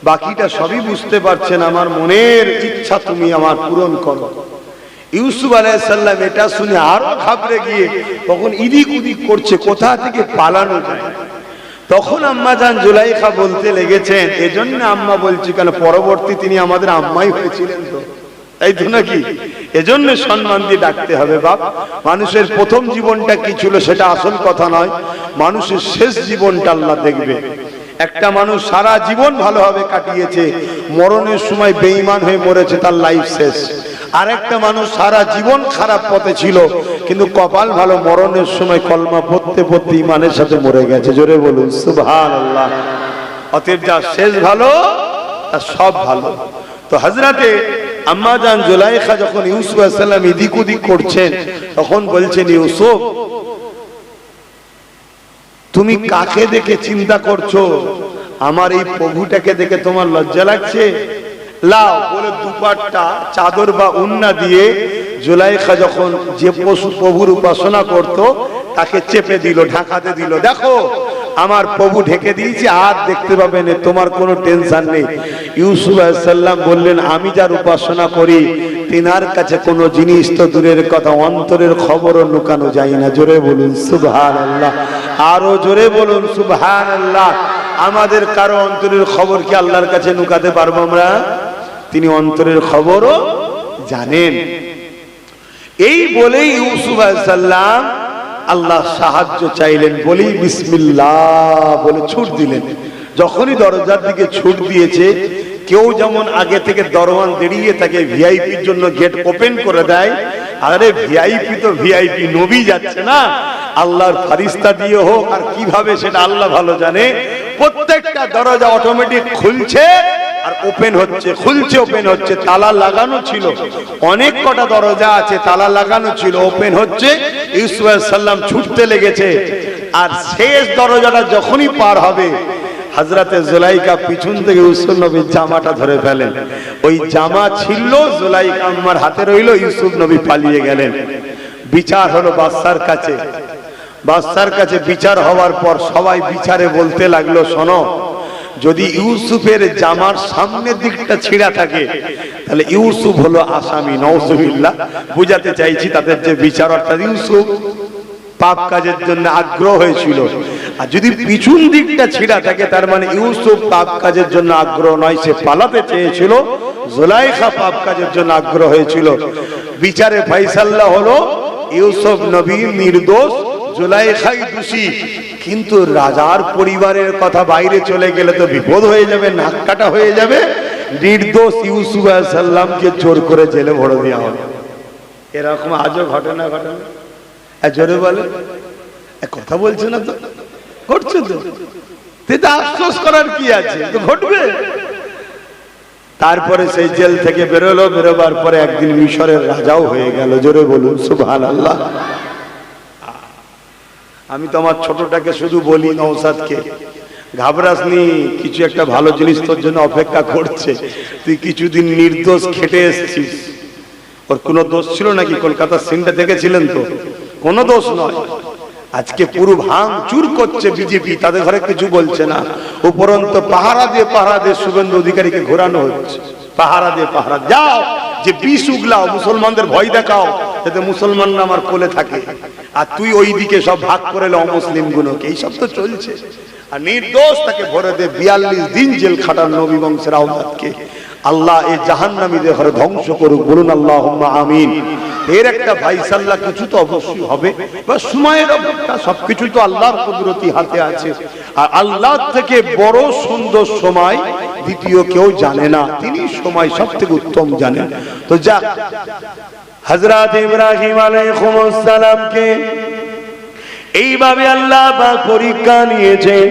বাকিটা সবই বুঝতে পারছেন, আমার মনের ইচ্ছা তুমি আমার পূরণ করো। ইউসুফ আলাইহিস সালাম এটা শুনে আরো ঘাবড়ে গিয়ে তখন ইদিক উদিক করছে, কোথা থেকে পালানো যায়। তখন আম্মা জান জুলাইখা বলতে লেগেছেন, এজন্য আম্মা বলছি কেন, পরবর্তী তিনি আমাদের আম্মাই হয়েছিলেন তো, তাই তো নাকি? এজন্য সম্মান দিয়ে ডাকতে হবে। বাপ, মানুষের প্রথম জীবনটা কি ছিল সেটা আসল কথা নয়, মানুষের শেষ জীবনটা আল্লাহ দেখবে। একটা মানুষ সারা জীবন ভালোভাবে কাটিয়েছে, মরণের সময় বেঈমান হয়ে মরেছে, তার লাইফ শেষ। আর একটা মানুষ সারা জীবন খারাপ পথে ছিল, কিন্তু কপাল ভালো, মরণের সময় কলমা পড়তে পড়তে ঈমানের সাথে মরে গেছে। জোরে বলুন সুবহানাল্লাহ। অতএব যা শেষ ভালো তার সব ভালো। তো হযরতে আম্মা জান জুলাইখা যখন ইউসুফ আলাইহিস সালাম এদিক ওদিক করছেন, তখন বলছেন, ইউসুফ, তুমি কাকে দেখে চিন্তা করছো? আমার এই প্রভুটাকে দেখে তোমার লজ্জা লাগছে? লাও বলে দুপাট্টা চাদর বা উন্না দিয়ে জুলাইখা যখন যে প্রভুর উপাসনা করত তাকে চেপে দিল, ঢাকাতে দিল। দেখো আমার প্রভু ঢেকে দিয়েছে, আর দেখতে পাবে না, তোমার কোনো টেনশন নেই। ইউসুফ আলাইহিস সালাম বললেন, আমি যার উপাসনা করি তিনার কাছে কোনো জিনিস তো দূরের কথা, অন্তরের খবরও লুকানো যায় না। জোরে বলুন সুবহানাল্লাহ, আরো জোরে বলুন সুবহানাল্লাহ। আমাদের কারো অন্তরের খবর কি আল্লাহর কাছে লুকাতে পারবো আমরা? তিনি অন্তরের খবরও জানেন। এই বলেই ইউসুফ আলাইহিস সালাম আল্লাহ সাহায্য চাইলেন, বলেই বিসমিল্লাহ বলে ছুট দিলেন। যখনই দরজার দিকে ছুট দিয়েছে, কেউ যেমন আগে থেকে দরওয়ান দাঁড়িয়ে তাকে ভিআইপির জন্য গেট ওপেন করে দেয়, আরে ভিআইপি তো ভিআইপি, নবী যাচ্ছে না, আল্লাহর ফারিস্তা দিয়ে হোক আর কিভাবে সেটা আল্লাহ ভালো জানে, প্রত্যেকটা দরজা অটোমেটিক খুলছে আর ওপেন হচ্ছে, খুলছে ওপেন হচ্ছে। তালা লাগানো ছিল, অনেক কটা দরজা আছে, তালা লাগানো ছিল, ওপেন হচ্ছে। ইউসুফ আলাইহিস সালাম ছুটতে লেগেছে, আর শেষ দরজাটা যখনই পার হবে, হযরতে জুলাইখা পিছন থেকে ইউসুফ নবীর জামাটা ধরে ফেলেন। ওই জামা ছিল জুলাইখা আম্মার হাতে রইল, ইউসুফ নবী পালিয়ে গেলেন। বিচার হলো বাদশার কাছে। বাদশার কাছে বিচার হওয়ার পর সবাই বিচারে বলতে লাগলো, শোনো, যদি ইউসুফের জামার সামনের দিকটা ছিঁড়া থাকে তাহলে ইউসুফ হলো আসামি। নাউজুবিল্লাহ, বুঝাতে চাইছি তাদের যে বিচার, অর্থাৎ ইউসুফ পাপ কাজের জন্য আগ্রহ হয়েছিল। আর যদি পিছন দিকটা ছিঁড়া থাকে তার মানে ইউসুফ পাপ কাজের জন্য আগ্রহ নয়, সে পালাতে চেয়েছিল। জুলাইখা পাপ কাজের জন্য আগ্রহ হয়েছিল। বিচারে ফায়সালা হলো ইউসুফ নবী নির্দোষ, জুলাইখাই দোষী। কিন্তু রাজার পরিবারের কথা বাইরে চলে গেলে তো বিপদ হয়ে যাবে, নাক কাটা হয়ে যাবে। নির্দোষ ইউসুফ আলাইহিস সালামকে জোর করে জেলে ভরে দেওয়া হবে। এরকম আজও ঘটনা ঘটনা জোরে বলে কথা বলছে না তো, ঘটছে তো, আফসোস করার কি আছে, তো ঘটবে। তারপরে সেই জেল থেকে বেরোলো, বেরোবার পরে একদিন মিশরের রাজাও হয়ে গেল। জোরে বলুন সুবহানাল্লাহ। আমি তো আমার ছোটটাকে শুধু বলি, নওশাদকে, ঘাবড়াস নি, কিছু একটা ভালো জিনিস তোর জন্য অপেক্ষা করছে। তুই কিছুদিন নির্দোষ খেটে এসেছিস, ওর কোনো দোষ ছিল নাকি? কলকাতার সিনটা দেখেছিলেন তো, কোনো দোষ নয়। আজকে পুরো ভাঙ চুর করছে বিজেপি, তাদের ঘরে কিছু বলছে না। উপরন্ত পাহারা দিয়ে শুভেন্দু অধিকারীকে ঘোরানো হচ্ছে, পাহারা দিয়ে পাহারা। যাও যে বিষ উগলাও, মুসলমানদের ভয় দেখাও, যাতে মুসলমানরা আমার কোলে থাকে, আর তুই ওই দিকে সব ভাগ করে লো অমুসলিম গুলোকে। এইসব তো চলছে। আর নির্দোষ তাকে ভরে দে 42 দিন জেল খাটান নবী বংশের আওলাদকে। আল্লাহ এই জাহান্নামীদের ঘরে ধ্বংস করুক, বলুন আল্লাহুম্মা আমিন। এর একটা ফায়সালা কিছু তো অবশ্যই হবে, বা সময়ের অপেক্ষা, সবকিছু তো আল্লাহর কুদরতি হাতে আছে। আর আল্লাহ থেকে বড় সুন্দর সময় দ্বিতীয় কেউ জানে না, তিনি সময় সব থেকে উত্তম জানেন। তো যা হযরত ইব্রাহিম আলাইহিস সালামকে এইভাবে আল্লাহ পাক পরীক্ষা নিয়েছেন,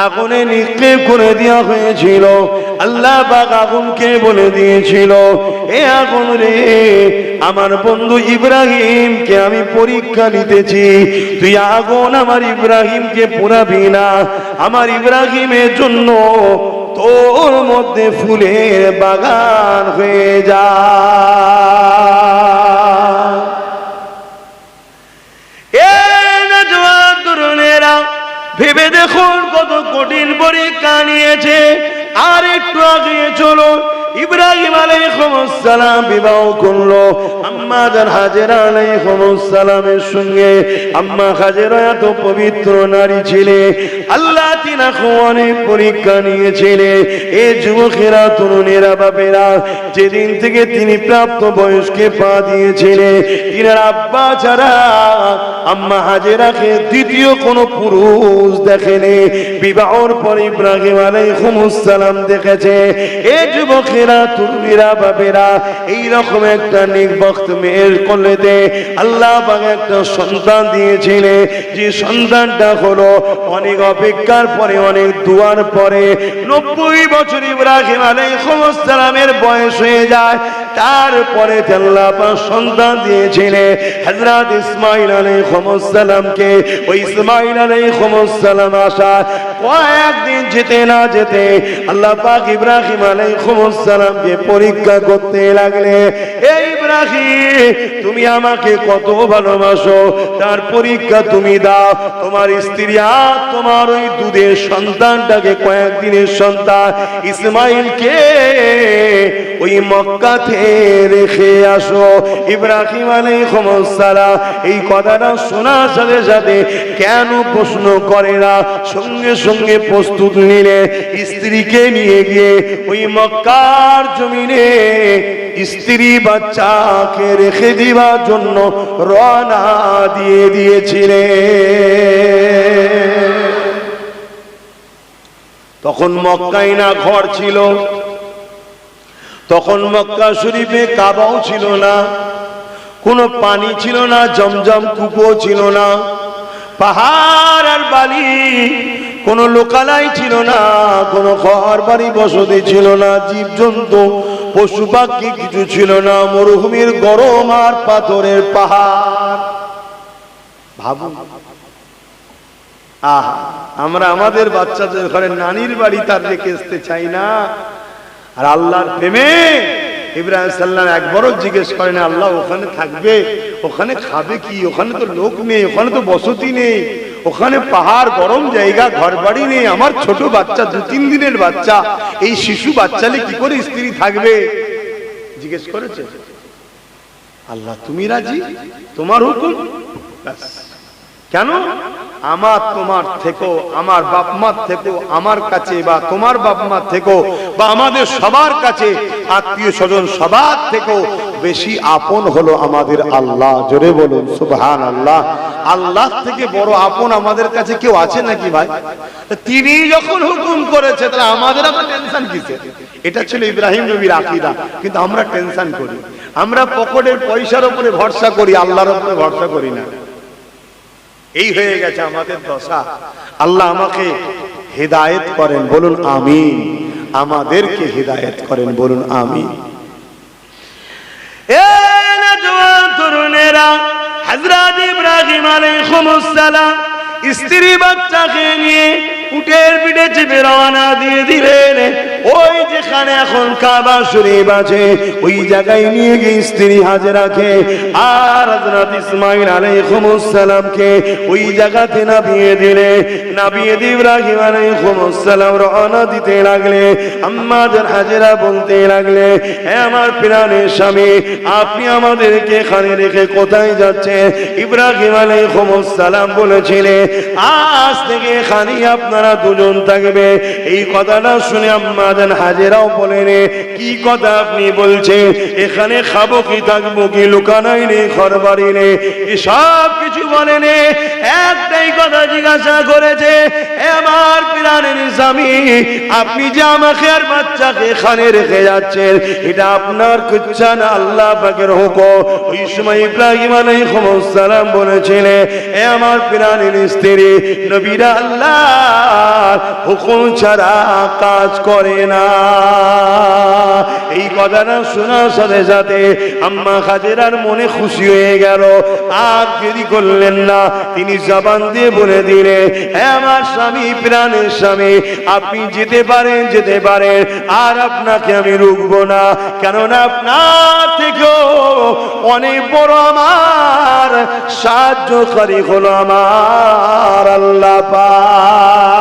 আগুনে নিক্ষেপ করে দেওয়া হয়েছিল। আল্লাহ পাক আগুনকে বলে দিয়েছিল, এ আগুন রে, আমার বন্ধু ইব্রাহিমকে আমি পরীক্ষা নিতেছি, তুই আগুন আমার ইব্রাহিমকে পোড়াবি না। আমার ইব্রাহিমের জন্য তোর মধ্যে ফুলের বাগান হয়ে যা। ভেবে দেখুন কত কঠিন পরীক্ষা নিয়েছে। আর একটু আগে চলো, ইব্রাহিম আলাইহিস সালাম বিবাহ করলো আম্মা জান হাজেরা আলাইহিস সালামের সঙ্গে। আম্মা হাজেরা এত পবিত্র নারী ছিলেন, আল্লাহ তিনাকে অনেক পরীক্ষা নিয়েছিলেন। এই যুবকেরা, তরুণেরা, বাপেরা, যেদিন থেকে তিনি প্রাপ্ত বয়স্কে পা দিয়েছিলেন, তিনার আব্বা ছাড়া আম্মা হাজেরাকে দ্বিতীয় কোন পুরুষ দেখেনি। বিবাহর পর ইব্রাহিম আলাইহিস সালাম দেখেছে। এই যুবকেরা, তরুণীরা, বাপেরা, এইরকম একটা নির্বক্ত মেয়ের কোলেতে আল্লাহ পাক একটা সন্তান দিয়েছিলেন। যে সন্তানটা হলো অনেক অপেক্ষার পরে, অনেক দুয়ার পরে 90 বছর ইব্রাহিম আলাইহিস সালামের বয়স হয়ে যায়। তারপরে আল্লাহ পাক সন্তান দিয়েছিলেন হযরত ইসমাঈল আলাইহিস সালামকে। ওই ইসমাঈল আলাইহিস সালাম আসা কয়েকদিন যেতে না যেতে আল্লাহ পাক ইব্রাহিম আলাইহিস সালামকে পরীক্ষা করতে লাগলে, এই ইব্রাহিম তুমি আমাকে কত ভালোবাসো তার পরীক্ষা তুমি দাও। তোমার স্ত্রী আর তোমার ওই দুধের সন্তানটাকে, কয়েকদিনের সন্তান ইসমাইলকে ওই মক্কাতে রেখে আসো। ইব্রাহিম আলাইহিস সালাম এই কথাটা শোনার সাথে সাথে কেন প্রশ্ন করে না, সঙ্গে সঙ্গে প্রস্তুত নিলে স্ত্রীকে নিয়ে গিয়ে ওই মক্কার জমিনে স্ত্রী বাচ্চাকে রেখে দিবার জন্য রওনা দিয়ে দিয়েছিলেন। তখন মক্কায় না ঘর ছিল, তখন মক্কা শরীফে কাবাও ছিল না, কোনো পানি ছিল না, জমজম কূপও ছিল না, পাহাড় আর বালি, কোনো লোকালয় ছিল না, কোনো ঘর বাড়ি বসতি ছিল না, জীবজন্তু পশু পাখি কিছু ছিল না, মরুভূমির গরম আর পাথরের পাহাড়। ভাবুন, আমরা আমাদের বাচ্চাদের ঘরে নানির বাড়ি তার রেখে আসতে চাই না, আর আল্লাহর প্রেমে ইব্রাহিম সাল্লাম একবারও জিজ্ঞেস করেন আল্লাহ ওখানে থাকবে, ওখানে খাবে কি, ওখানে তো লোক নেই, ওখানে তো বসতি নেই, ওখানে পাহাড়, গরম জায়গা, ঘর বাড়ি নেই, আমার ছোট বাচ্চা 2-3 দিনের বাচ্চা, এই শিশু বাচ্চালে কি করে স্ত্রী থাকবে? জিজ্ঞেস করেছে? আল্লাহ তুমি রাজি, তোমার হুকুম, কেন আমার তোমার থেকো, আমার বাপ মার থেকো আমার কাছে, বা তোমার বাপ মার থেকো, বা আমাদের সবার কাছে আত্মীয় স্বজন সবার থেকেও বেশি আপন হলো আমাদের আল্লাহ। জোরে বলুন সুবহানাল্লাহ। আল্লাহ থেকে বড় আপন আমাদের কাছে কেউ আছে নাকি ভাই? তিনি যখন হুকুম করেছে তাহলে আমাদের আবার টেনশন কিসের? এটা ছিল ইব্রাহিম নবীর আকীদা। কিন্তু আমরা টেনশন করি, আমরা পকেটের পয়সার উপরে ভরসা করি, আল্লাহর উপরে ভরসা করি না। এই হয়ে গেছে আমাদের দশা। আল্লাহ আমাকে হেদায়েত করেন, বলুন আমিন। আমাদেরকে হেদায়েত করেন, বলুন আমিন। এই নওজোয়ান তরুণেরা, হযরত ইব্রাহিম আলাইহিস সালাম স্ত্রী বাচ্চাকে নিয়ে উটের পিঠে চেপে রওনা দিয়ে দিলেন। ওই যেখানে এখন কাবা শরীফ আছে ওই জায়গায় নিয়ে গিয়ে স্ত্রী হাজেরাকে আর হযরত ইসমাঈল আলাইহিস সালামকে ওই জায়গাতে নামিয়ে দিলে। নামিয়ে দিয়ে ইব্রাহিম আলাইহিস সালাম রওনা দিতে লাগলে। আম্মা জান হাজেরা বলতে লাগলে, হে আমার প্রাণের স্বামী, আপনি আমাদেরকে এখানে রেখে কোথায় যাচ্ছেন? ইব্রাহিম আলাইহিস সালাম বলেছিলেন, আজ থেকে এখানে আপনারা দুজন থাকবে। এই কথাটা শুনে আম্মা জান হাজেরাও বলেন, কি কথা আপনি বলছেন? এখানে খাবো কি, থাকবো কি, লুকানাই নেই, ঘর বাড়ি নেই, সব কিছু বলেন। একটাই কথা জিজ্ঞাসা করেছে, আমার প্রাণের স্বামী, আপনি যে আমাকে আর বাচ্চাকে এখানে রেখে যাচ্ছেন, এটা আপনার ইচ্ছা না আল্লাহ পাকের হুকুম? ওই সময় ইব্রাহিম আলাইহিস সালাম বলেছিলেন, হে আমার প্রাণের স্ত্রী, নবীরা আল্লাহর হুকুম ছাড়া কাজ করে না। এই কথাটা শোনার সাথে সাথে আম্মা হাজেরার মনে খুশি হয়ে গেল। আর দেরি করলেন না, তিনি জবান দিয়ে বলে দিলেন, হে আমার স্বামী, প্রাণের স্বামী, আপনি যেতে পারেন, যেতে পারেন, আর আপনাকে আমি রুখবো না, কেননা আপনার থেকেও অনেক বড় আমার সাহায্যকারী হলো আমার আল্লাহ পাক।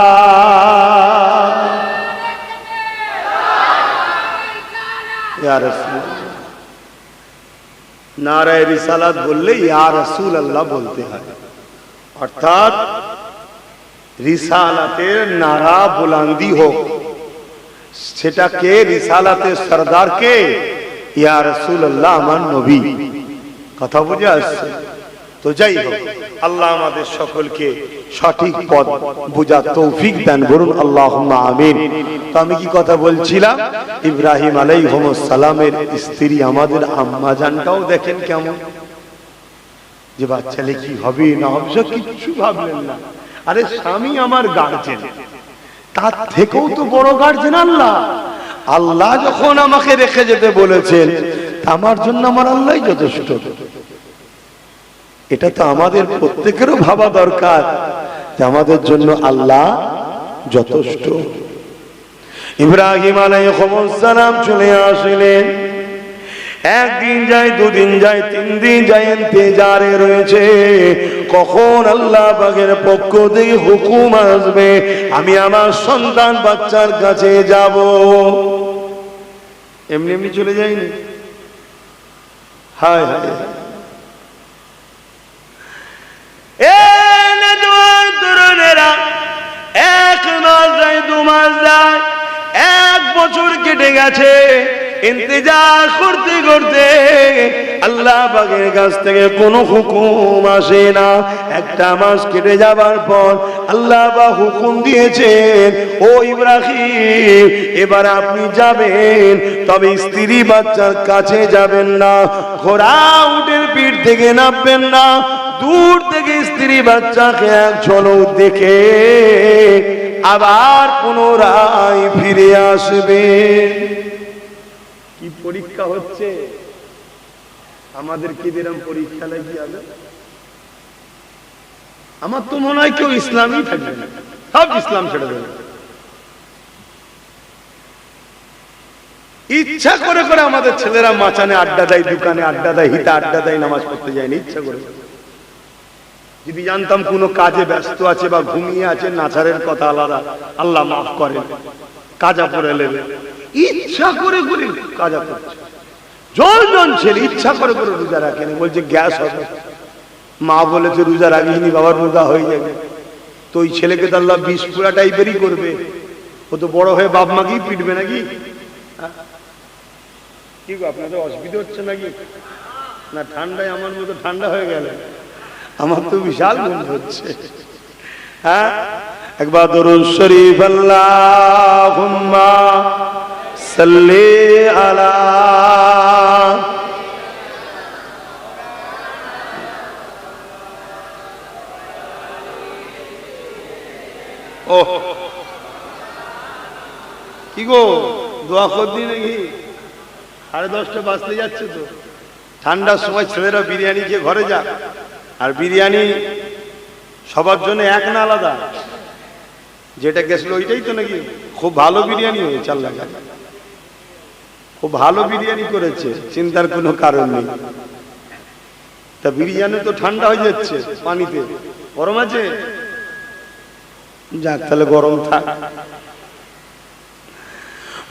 ইয়া রাসূল, নারায়ে রিসালাত বললে ইয়া রাসূল আল্লাহ বলতে হয়, অর্থাৎ রিসালাতের নারা বুলন্দি হোক, সেটাকে রিসালাতের সরদারকে ইয়া রাসূলুল্লাহ, আমার নবী। কথা বুঝে আসছে তো? যাই হোক, আল্লাহ আমাদের সকলকে সঠিক পথ বুঝার তৌফিক দান, বলুন আল্লাহুম্মা আমিন। তো আমি কি কথা বলছিলাম, ইব্রাহিম আলাইহিস সালামের স্ত্রী আমাদের আম্মা জানটাও দেখেন কেমন, যে বাচ্চালে কি হবে না হবে কিছু ভাবলেন না। আরে স্বামী আমার গার্জেন, তার থেকেও তো বড় গার্জেন আল্লাহ। আল্লাহ যখন আমাকে রেখে যেতে বলেছেন, আমার জন্য আমার আল্লাহই যথেষ্ট। এটা তো আমাদের প্রত্যেকেরও ভাবা দরকার যে আমাদের জন্য আল্লাহ যথেষ্ট। ইব্রাহিম আলাইহিস সালাম চলে আসলেন। একদিন যায়, দুদিন যায়, 3 দিন যায়, ইন্তজারে রয়েছে কখন আল্লাহ পাকের পক্ষ থেকে হুকুম আসবে আমি আমার সন্তান বাচ্চার কাছে যাব। এমনি এমনি চলে যায়নি। হায় হায়, তরুণেরা 1 মাস যায়, 2 মাস যায়, 1 বছর কেটে গেছে। ইন্তজার করতে করতে আল্লাহ পাকের কাছ থেকে কোনো হুকুম আসে না। 1টা মাস কেটে যাবার পর আল্লাহ পাক হুকুম দিয়েছেন, ও ইব্রাহিম এবার আপনি যাবেন, তবে স্ত্রী বাচ্চার কাছে যাবেন না, ঘোড়া উটের পিঠ থেকে নামবেন না, দূর থেকে স্ত্রী বাচ্চাকে এক ঝলক দেখে আবার পুনরায় ফিরে আসবে। কি পরীক্ষা হচ্ছে আমাদের, কি দিলাম পরীক্ষা লাগি যাবে। আমার তো মনে হয় কেউ ইসলামই থাকবে না, সব ইসলাম ছেড়ে দেবে। ইচ্ছা করে করে আমাদের ছেলেরা মাচানে আড্ডা দেয়, দোকানে আড্ডা দেয়, হিতা আড্ডা দেয়, নামাজ পড়তে যায়নি ইচ্ছা করে। যদি জানতাম কোনো কাজে ব্যস্ত আছে বা ঘুমিয়ে আছে, নাচারের কথা আলাদা, আল্লাহ মাফ করে, কাজা পড়ে নেবে। ইচ্ছা করে করে কাজা করছে। জন ছেলে ইচ্ছা করে করে রোজা রাখেন, বলছে গ্যাস হবে, মা বলেছে রোজা রাখিনি, বাবার রোজা হয়ে যাবে। তো ওই ছেলেকে তো আল্লাহ 20 পুরা টাইপেরই করবে। ও তো বড় হয়ে বাপ মাকেই পিটবে নাকি? কি গো, আপনাদের অসুবিধা হচ্ছে নাকি? না ঠান্ডায় আমার মতো ঠান্ডা হয়ে গেল? আমার তো বিশাল গন্ধ হচ্ছে। হ্যাঁ, একবার দরুদ শরীফ আল্লাহুম্মা সাল্লি আলা। ও কি গো, দোয়া করবি নাকি? 10:30 বাজতে যাচ্ছে তো। ঠান্ডার সময় ছেলেরা বিরিয়ানি খেয়ে ঘরে যাক, আর বিরিয়ানি সবার জন্য এক না আলাদা? যেটা গেছিল ওইটাই তো নাকি? খুব ভালো বিরিয়ানি হয়েছে, আল্লাহ খুব ভালো বিরিয়ানি করেছে, চিন্তার কোনো কারণ নেই। তা বিরিয়ানি তো ঠান্ডা হয়ে যাচ্ছে পানিতে, গরম আছে? যাক তাহলে গরম থাক।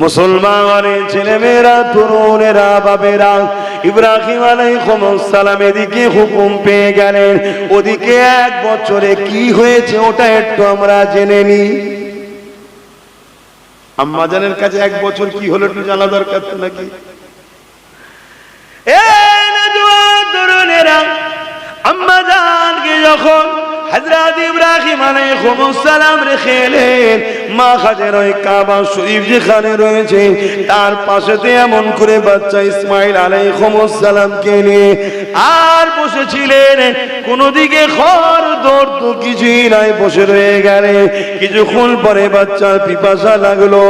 মুসলমানের ছেলেমেয়েরা, তরুণেরা, বাবেরা, ইব্রাহিম আলাইহিস সালাম এদিকে হুকুম পেয়ে গেলেন, ওদিকে 1 বছরে কি হয়েছে ওটা একটু আমরা জেনে নিই। আম্মা জানের কাছে 1 বছর কি হলো একটু জানা দরকার তো নাকি? তরুণেরা, আম্মা জানকে যখন হযরত ইব্রাহিম আলাইহিস সালাম রেখে এলেন, মা খাজের ওই কাবা শরীফ যেখানে রয়েছে তার পাশেতে এমন করে বাচ্চা ইসমাইল আলাইহিস সালামকে নিয়ে আর বসেছিলেন। কোন দিকে খড় দৌড় তো কিছুই নাই, বসে রয়ে গেলেন। কিছুক্ষণ পরে বাচ্চার পিপাসা লাগলো,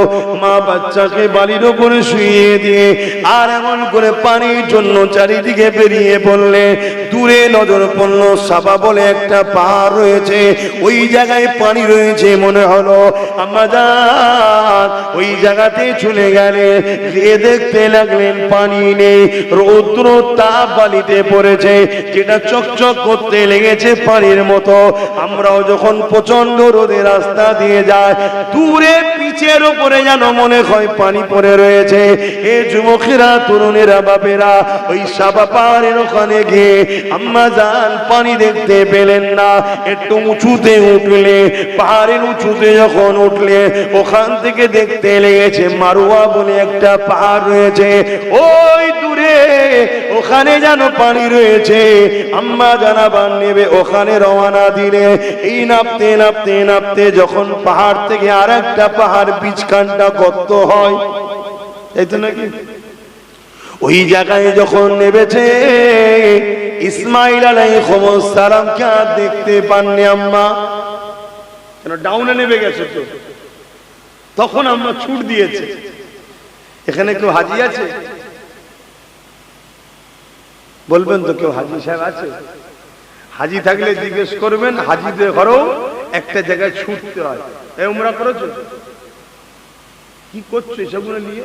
মা বাচ্চাকে বালির উপরে শুইয়ে দিয়ে আর এমন করে পানির জন্য চারিদিকে বেরিয়ে পড়লে দূরে নজর পড়লো সাবা বলে একটা পাহাড় রয়েছে, ওই জায়গায় পানি রয়েছে। মনে হলো আম্মা জান ওই জায়গাতে চলে গেলে, গিয়ে দেখতে লাগলেন পানি নেই, রৌদ্র তাপ বালিতে পড়েছে, যেটা চকচক করতে লেগেছে পানির মতো। আমরাও যখন প্রচন্ড রোদে রাস্তা দিয়ে যাই, দূরে পিচের উপরে যেন মনে হয় পানি পড়ে রয়েছে। এ যুবকেরা, তরুণেরা, বাপেরা, ওই সাবা পাহাড়ের ওখানে গিয়ে আম্মা জান পানি দেখতে পেলেন না। একটু উঁচুতে উঠলে, পাহাড়ের উঁচুতে যখন উঠলে, ওখান থেকে দেখতে লেগেছে মারুয়া বলে একটা পাহাড় রয়েছে, ওই দূরে ওখানে যেন পানি রয়েছে। আম্মা জানাবার নেবে ওখানে রওনা দিলে, এই নাপতে নাপতে নাপতে যখন পাহাড় থেকে আর একটা পাহাড় বিচখানটা গর্ত হয়, এই তো নাকি? ওই জায়গায় যখন নেমেছে, ইসমাইল আলাইহিস সালামকে আর দেখতে পাননি আম্মা, কেন ডাউনে নেমে গেছে তো। তখন আম্মা ছুট দিয়েছে, এখানে কেউ হাজি আছে? বলবেন তো কেউ হাজি সাহেব আছে? হাজি থাকলে জিজ্ঞেস করবেন, হাজিদের ঘরেও একটা জায়গায় ছুটতে হয়। এই উমরা করেছো? কি করছো এসবগুলো নিয়ে?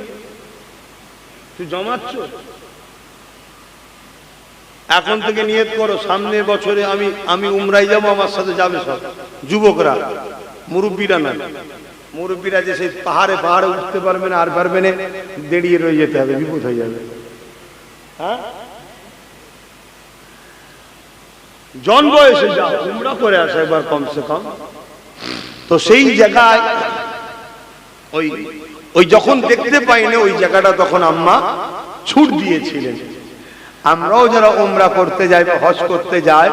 তুই জমাচ্ছ? এখন থেকে নিয়ত করো সামনের বছরে আমি উমরায় যাবো, আমার সাথে যাবে সব যুবকরা, মুরব্বীরা না। মুরব্বীরা যে সেই পাহাড়ে পাহাড়ে উঠতে পারবে না, আর পারবে না, দেড়িয়ে রয়ে যেতে হবে, বিপদ হয়ে যাবে। হ্যাঁ, জন বয়সে যাও, উমরা করে আসো একবার কমসে কম। তো সেই জায়গায় ওই যখন দেখতে পাইনি ওই জায়গাটা, তখন আম্মা ছুট দিয়েছিলেন। আমরাও যারা উমরা করতে যাই বা হজ করতে যাই,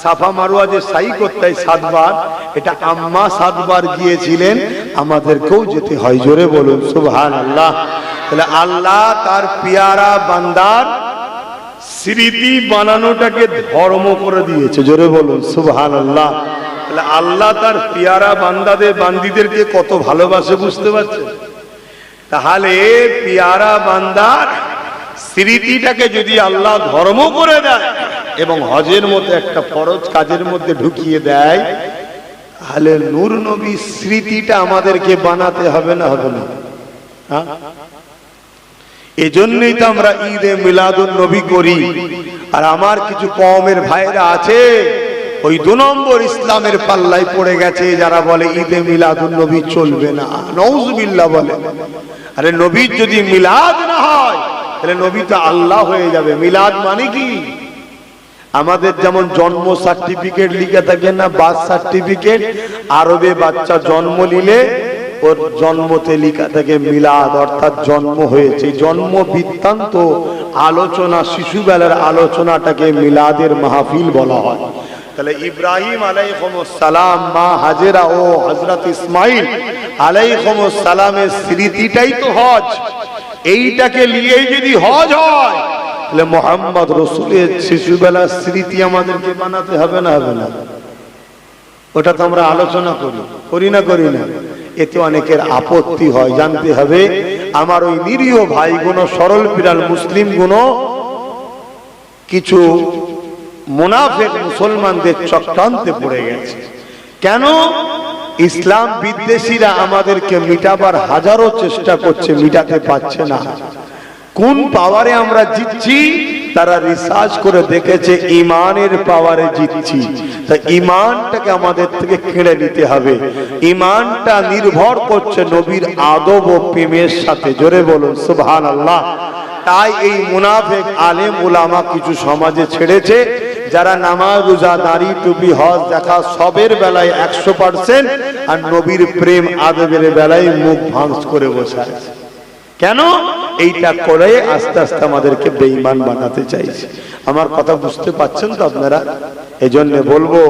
সাফা মারওয়া যে সাই করতে হয় 7 বার, এটা আম্মা 7 বার গিয়েছিলেন, আমাদেরকেও যেতে হয়। জোরে বলুন সুবহানাল্লাহ। তাহলে আল্লাহ তার পিয়ারা বান্দার স্মৃতি বানানোটাকে ধর্ম করে দিয়েছে। জোরে বলুন সুবহানাল্লাহ। তাহলে আল্লাহ তার পিয়ারা বান্দিদেরকে কত ভালোবাসে, বুঝতে পারছেন? তাহলে পিয়ারা বান্দার স্মৃতিটাকে যদি আল্লাহ ধর্ম করে দেয় এবং হজের মতো একটা ফরজ কাজের মধ্যে ঢুকিয়ে দেয়, তাহলে নূর নবী স্মৃতিটা আমাদেরকে বানাতে হবে না, হবে না? হ্যাঁ, এজন্যই তো আমরা ঈদে মিলাদুন নবী করি। আর আমার কিছু কওমের ভাইরা আছে ওই 2 নম্বর ইসলামের পাল্লায় পড়ে গেছে, যারা বলে ঈদে মিলাদুন নবী চলবে না। নাউজুবিল্লাহ বলে। আরে নবীর যদি মিলাদ না হয় তাহলে নবী তো আল্লাহ হয়ে যাবে। মিলাদ মানে কি? আমাদের যেমন জন্ম সার্টিফিকেট লিখে থাকে না, বার্থ সার্টিফিকেট, আরবে বাচ্চা জন্ম নিলে ওর জন্মতে লেখা থাকে মিলাদ, অর্থাৎ জন্ম হয়েছে। জন্ম বৃত্তান্ত আলোচনা, শিশুবেলার আলোচনাটাকে মিলাদের মাহফিল বলা হয়। তাহলে ইব্রাহিম আলাইহিস সালাম, মা হাজেরা ও হযরত ইসমাইল আলাইহিস সালামের স্মৃতিটাই তো হজ। এইটাকে নিয়েই যদি হজ হয়, তাহলে মুহাম্মদ রাসূলের শিশুবেলার স্মৃতি আমাদেরকে বানাতে হবে না, হবে না? ওটা তো আমরা আলোচনা করি না? এতে অনেকের আপত্তি হয়। জানতে হবে আমার ওই নিরীহ ভাইগুলো, সরল বিরাল মুসলিম গুলো কিছু মুনাফিক মুসলমানদের চক্রান্তে পড়ে গেছে। কেন? ইসলাম বিদ্বেষীরা আমাদেরকে মিটাবার হাজারো চেষ্টা করছে, মিটাতে পারছে না। কোন পাওয়ারে আমরা জিতছি? তারা রিসার্চ করে দেখেছে ইমানের পাওয়ারে জিতছি। তা ইমানটাকে আমাদের থেকে কেড়ে নিতে হবে। ইমানটা নির্ভর করছে নবীর আদব ও প্রেমের সাথে। জোরে বলুন সুবহানাল্লাহ। তাই এই মুনাফিক আলেম উলামা কিছু সমাজে ছেড়েছে, যারা নামাজ, রোজা, দাড়ি, টুপি, হজ দেখা সবের বেলায় 100%, আর নবীর প্রেম আদবের বেলায় মুখ ভাঁজ করে বসে আছে। কেন? এইটা করে আস্তে আস্তে আমাদেরকে বেঈমান বানাতে চাইছে। আমার কথা বুঝতে পাচ্ছেন তো আপনারা? এজন্য বলবো,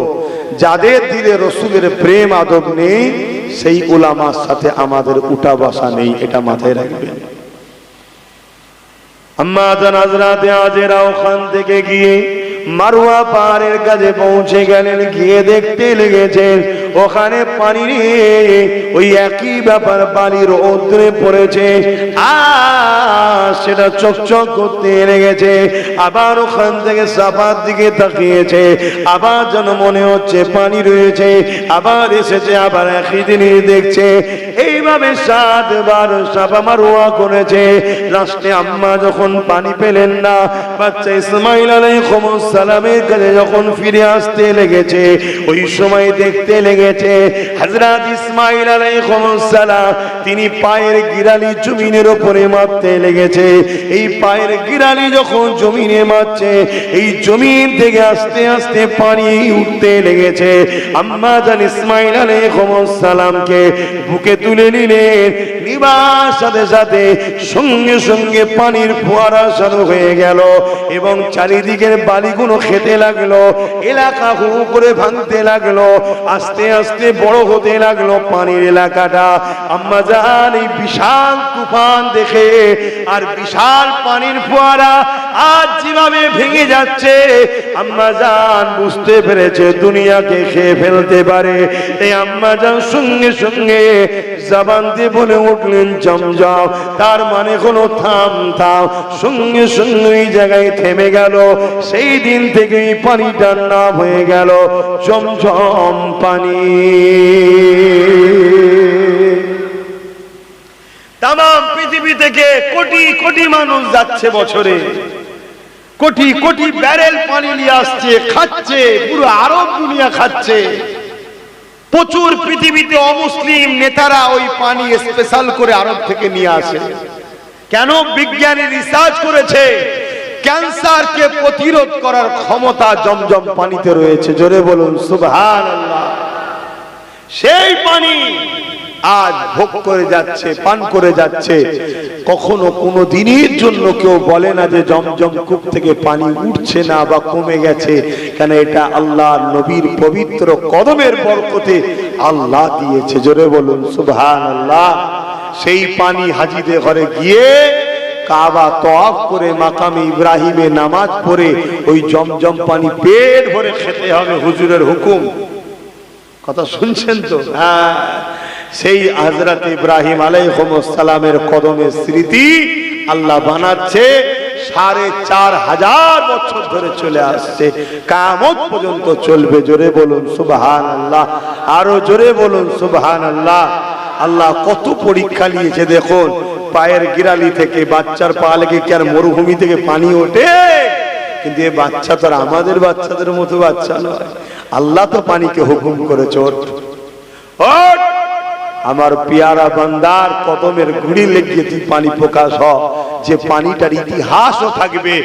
যাদের দিলে রসুলের প্রেম আদব নেই, সেই উলামার সাথে আমাদের উঠা বসা নেই, এটা মাথায় রাখবেন। আম্মা জান হযরত হাজেরা ওখান থেকে গিয়ে মারওয়া পাহাড়ের কাছে পৌঁছে গেলেন। গিয়ে দেখতে লেগেছেন ওখানে পানি নেই। ওই একই ব্যাপার, পানির রৌদ্রে পড়েছে আর সেটা চকচক করতে লেগেছে। আবার ওখান থেকে সাফার দিকে তাকিয়েছে, আবার যেন মনে হচ্ছে পানি রয়েছে। আবার এসেছে, আবার একই জিনিস দেখছে। এইভাবে 7 বার সাফা মারওয়া করেছে। লাস্টে আম্মা যখন পানি পেলেন না, বাচ্চা ইসমাইল আলাইহিস সালামের কাছে যখন ফিরে আসতে লেগেছে, ওই সময় দেখতে লেগেছে হযরত ইসমাইল আলাইহিস সালাম তিনি পায়ের গিরালি জমিনের উপরে মারতে লেগেছে। এই পায়ের গিরালি যখন জমিনে মারছে, এই জমিন থেকে আস্তে আস্তে পানি উঠতে লেগেছে। আম্মা জান ইসমাইল আলাইহিস সালামকে বুকে তুলে নিলেন। নিবার সাথে সাথে সঙ্গে সঙ্গে পানির ফোয়ারা শুরু হয়ে গেল এবং চারিদিকের বালিগুলো খেতে লাগলো, এলাকা হু করে ভাঙতে লাগলো, আস্তে আস্তে বড় হতে লাগলো পানির এলাকাটা। আম্মা জান এই বিশাল তুফান দেখে আর বিশাল পানির ফোয়ারা আজ যেভাবে ভেঙে যাচ্ছে, আম্মা জান বুঝতে পেরেছে দুনিয়াকে খেয়ে ফেলতে পারে। এই আম্মা জান সঙ্গে সঙ্গে জবান দিয়ে বলে উঠলেন জমজম। তার মানে কোনো থাম থাম, সঙ্গে সঙ্গে এই জায়গায় থেমে গেল। সেই দিন থেকে এই পানিটার নাম হয়ে গেল জমজম পানি। তাম পৃথিবী থেকে কোটি কোটি মানুষ যাচ্ছে বছরে, কোটি কোটি ব্যারেল পানি নিয়ে আসছে, খাচ্ছে, পুরো আরব দুনিয়া খাচ্ছে। প্রচুর পৃথিবীতে অমুসলিম নেতারা ওই পানি স্পেশাল করে আরব থেকে নিয়ে আসে। কেন? বিজ্ঞানী রিসার্চ করেছে ক্যান্সারকে প্রতিরোধ করার ক্ষমতা জমজম পানিতে রয়েছে। জোরে বলুন সুবহানাল্লাহ। সেই পানি আজ ভোগ করে যাচ্ছে, পান করে যাচ্ছে। কখনো কোনো দিনের জন্য কেউ বলে না যে জমজম কূপ থেকে পানি উঠছে না বা কমে গেছে, কেন এটা আল্লাহর নবীর পবিত্র কদমের বরকতে আল্লাহ দিয়েছে। জোরে বলুন সুবহানাল্লাহ। সেই পানি হাজিদের ঘরে গিয়ে কাবা তওয়াফ করে মাকামে ইব্রাহিমে নামাজ পড়ে ওই জমজম পানি পেট ভরে খেতে হবে, হুজুরের হুকুম। কথা শুনছেন তো? হ্যাঁ, সেই হযরত ইব্রাহিম আলাইহিস সালামের কদমের স্মৃতি আল্লাহ বানাচ্ছে। ৪৫০০ বছর ধরে চলে আসছে, কিয়ামত পর্যন্ত চলবে। জোরে বলুন সুবহানাল্লাহ, আরো জোরে বলুন সুবহানাল্লাহ। আল্লাহ কত পরীক্ষা নিয়েছে দেখুন। পায়ের গিরালি থেকে বাচ্চার পা লেগে কি আর মরুভূমি থেকে পানি ওঠে? কিন্তু এই বাচ্চা তো আমাদের বাচ্চাদের মতো বাচ্চা নয়। আল্লাহ তো পানিকে হুকুম করেছে, ওঠ ওঠ, আমার পিয়ারা বান্দার কদমের গুড়ি লেগে তুই পানি প্রকাশ হ। যে পানিটার ইতিহাসও থাকবে,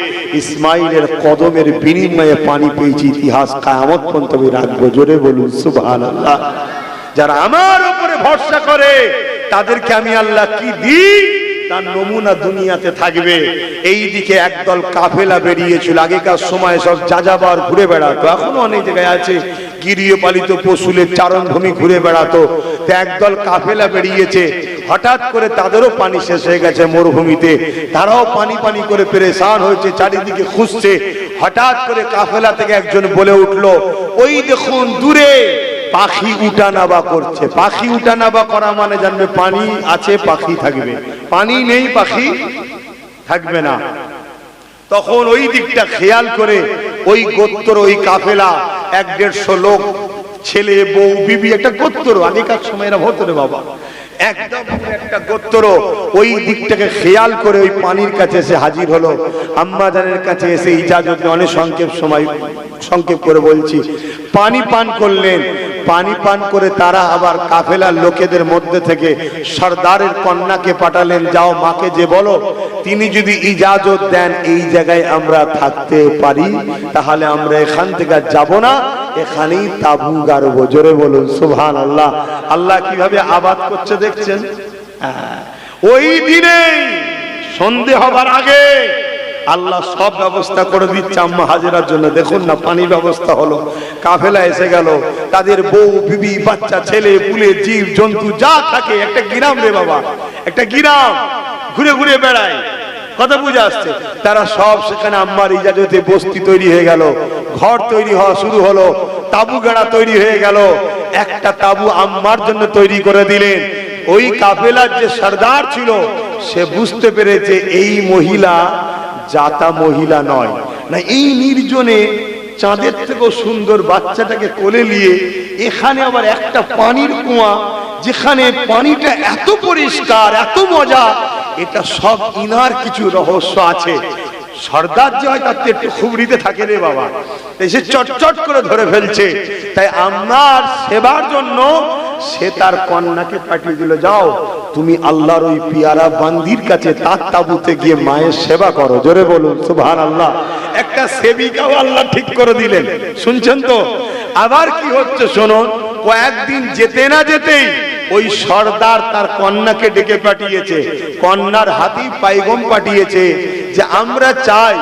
ইসমাইলের কদমের বিনিময়ে পানি পেয়েছি, ইতিহাস কিয়ামত পর্যন্ত আমি রাখবো। জোরে বলুন সুবহানাল্লাহ। যারা আমার উপরে ভরসা করে তাদেরকে আমি আল্লাহ কি দিই তার নমুনা দুনিয়াতে থাকবে। এই দিকে একদল কাফেলা বেরিয়েছিল, আগেকার সময় সব যাযাবর ঘুরে বেড়াতো, এখনো অনেক জায়গায় আছে গৃহপালিত পশুদের চারণভূমি ঘুরে বেড়াতো। তো একদল কাফেলা বেরিয়েছে, হঠাৎ করে তাদেরও পানি শেষ হয়ে গেছে মরুভূমিতে, তারাও পানি পানি করে পেরেশান হয়েছে, চারিদিকে খুঁজছে। হঠাৎ করে কাফেলা থেকে একজন বলে উঠলো, ওই দেখুন দূরে পাখি উঠানাবা করছে। পাখি উঠানাবা করা মানে জানবে পানি আছে পাখি থাকবে, পানি নেই পাখি থাকবে না। তখন ওই দিকটা খেয়াল করে ওই গোত্র, ওই কাফেলা ১-১৫০ লোক, ছেলে বউ বিবি, একটা গোত্র, আগেকার সময় এরা হতো রে বাবা, একদম একটা গোত্র ওই দিকটাকে খেয়াল করে ওই পানির কাছে এসে হাজির হলো। আম্মা জানের কাছে এসে ইজাজত, অনেক সংক্ষেপ করে বলছি, পানি পান করলেন। পানি পান করে তারা আবার কাফেলার লোকেদের মধ্যে থেকে সর্দারের কন্যাকে পাঠালেন, যাও মাকে যে বলো তিনি যদি ইজাজত দেন এই জায়গায় আমরা থাকতে পারি, তাহলে আমরা এখান থেকে যাব না, এখানেই তাবু গাড়বো। জোরে বলুন সুবহানাল্লাহ। আল্লাহ কিভাবে আবাদ করছে দেখছেন। ওই দিনে সন্ধে হবার আগে আল্লাহ সব ব্যবস্থা করে দিচ্ছে আম্মা হাজেরার জন্য। দেখুন না, পানি ব্যবস্থা হলো, কাফেলা এসে গেল, তাদের বউ বিবি বাচ্চা ছেলে পুলে জীব জন্তু যা থাকে, একটা গ্রাম রে বাবা, একটা গ্রাম ঘুরে ঘুরে বেড়ায়, কথা বুঝে আসছে। তারা সব সেখানে আম্মার ইজাজতে বস্তি তৈরি হয়ে গেল, ঘর তৈরি হওয়া শুরু হলো, তাবু গাড়া তৈরি হয়ে গেল। একটা তাবু আম্মার জন্য তৈরি করে দিলেন। ওই কাফেলার যে সর্দার ছিল সে বুঝতে পেরেছে এই মহিলা জাতা মহিলা নয়, না এই নির্জনে চাঁদের থেকেও সুন্দর বাচ্চাটাকে কোলে নিয়ে এখানে আবার একটা পানির কুয়া, যেখানে পানিটা এত পরিষ্কার, এত মজা, এটা সব ইনার কিছু রহস্য আছে। সর্দার যে হয় তার একটু খুবরিতে থাকে রে বাবা, এসে চটচট করে ধরে ফেলছে। তাই আমার সেবার জন্য সে তার কন্যাকে পাঠিয়ে দিল, যাও তুমি আল্লাহর ওই পিয়ারা বান্দির কাছে তার তাবুতে গিয়ে মায়ের সেবা করো। জোরে বলুন সুবহানাল্লাহ। একটা সেবিকাও আল্লাহ ঠিক করে দিলেন, শুনছেন তো। আবার কি হচ্ছে শুনুন, কয়েকদিন যেতে না যেতেই ওই সর্দার তার কন্যাকে ডেকে পাঠিয়েছে, কন্যার হাতি পাইগম পাঠিয়েছে যে আমরা চাই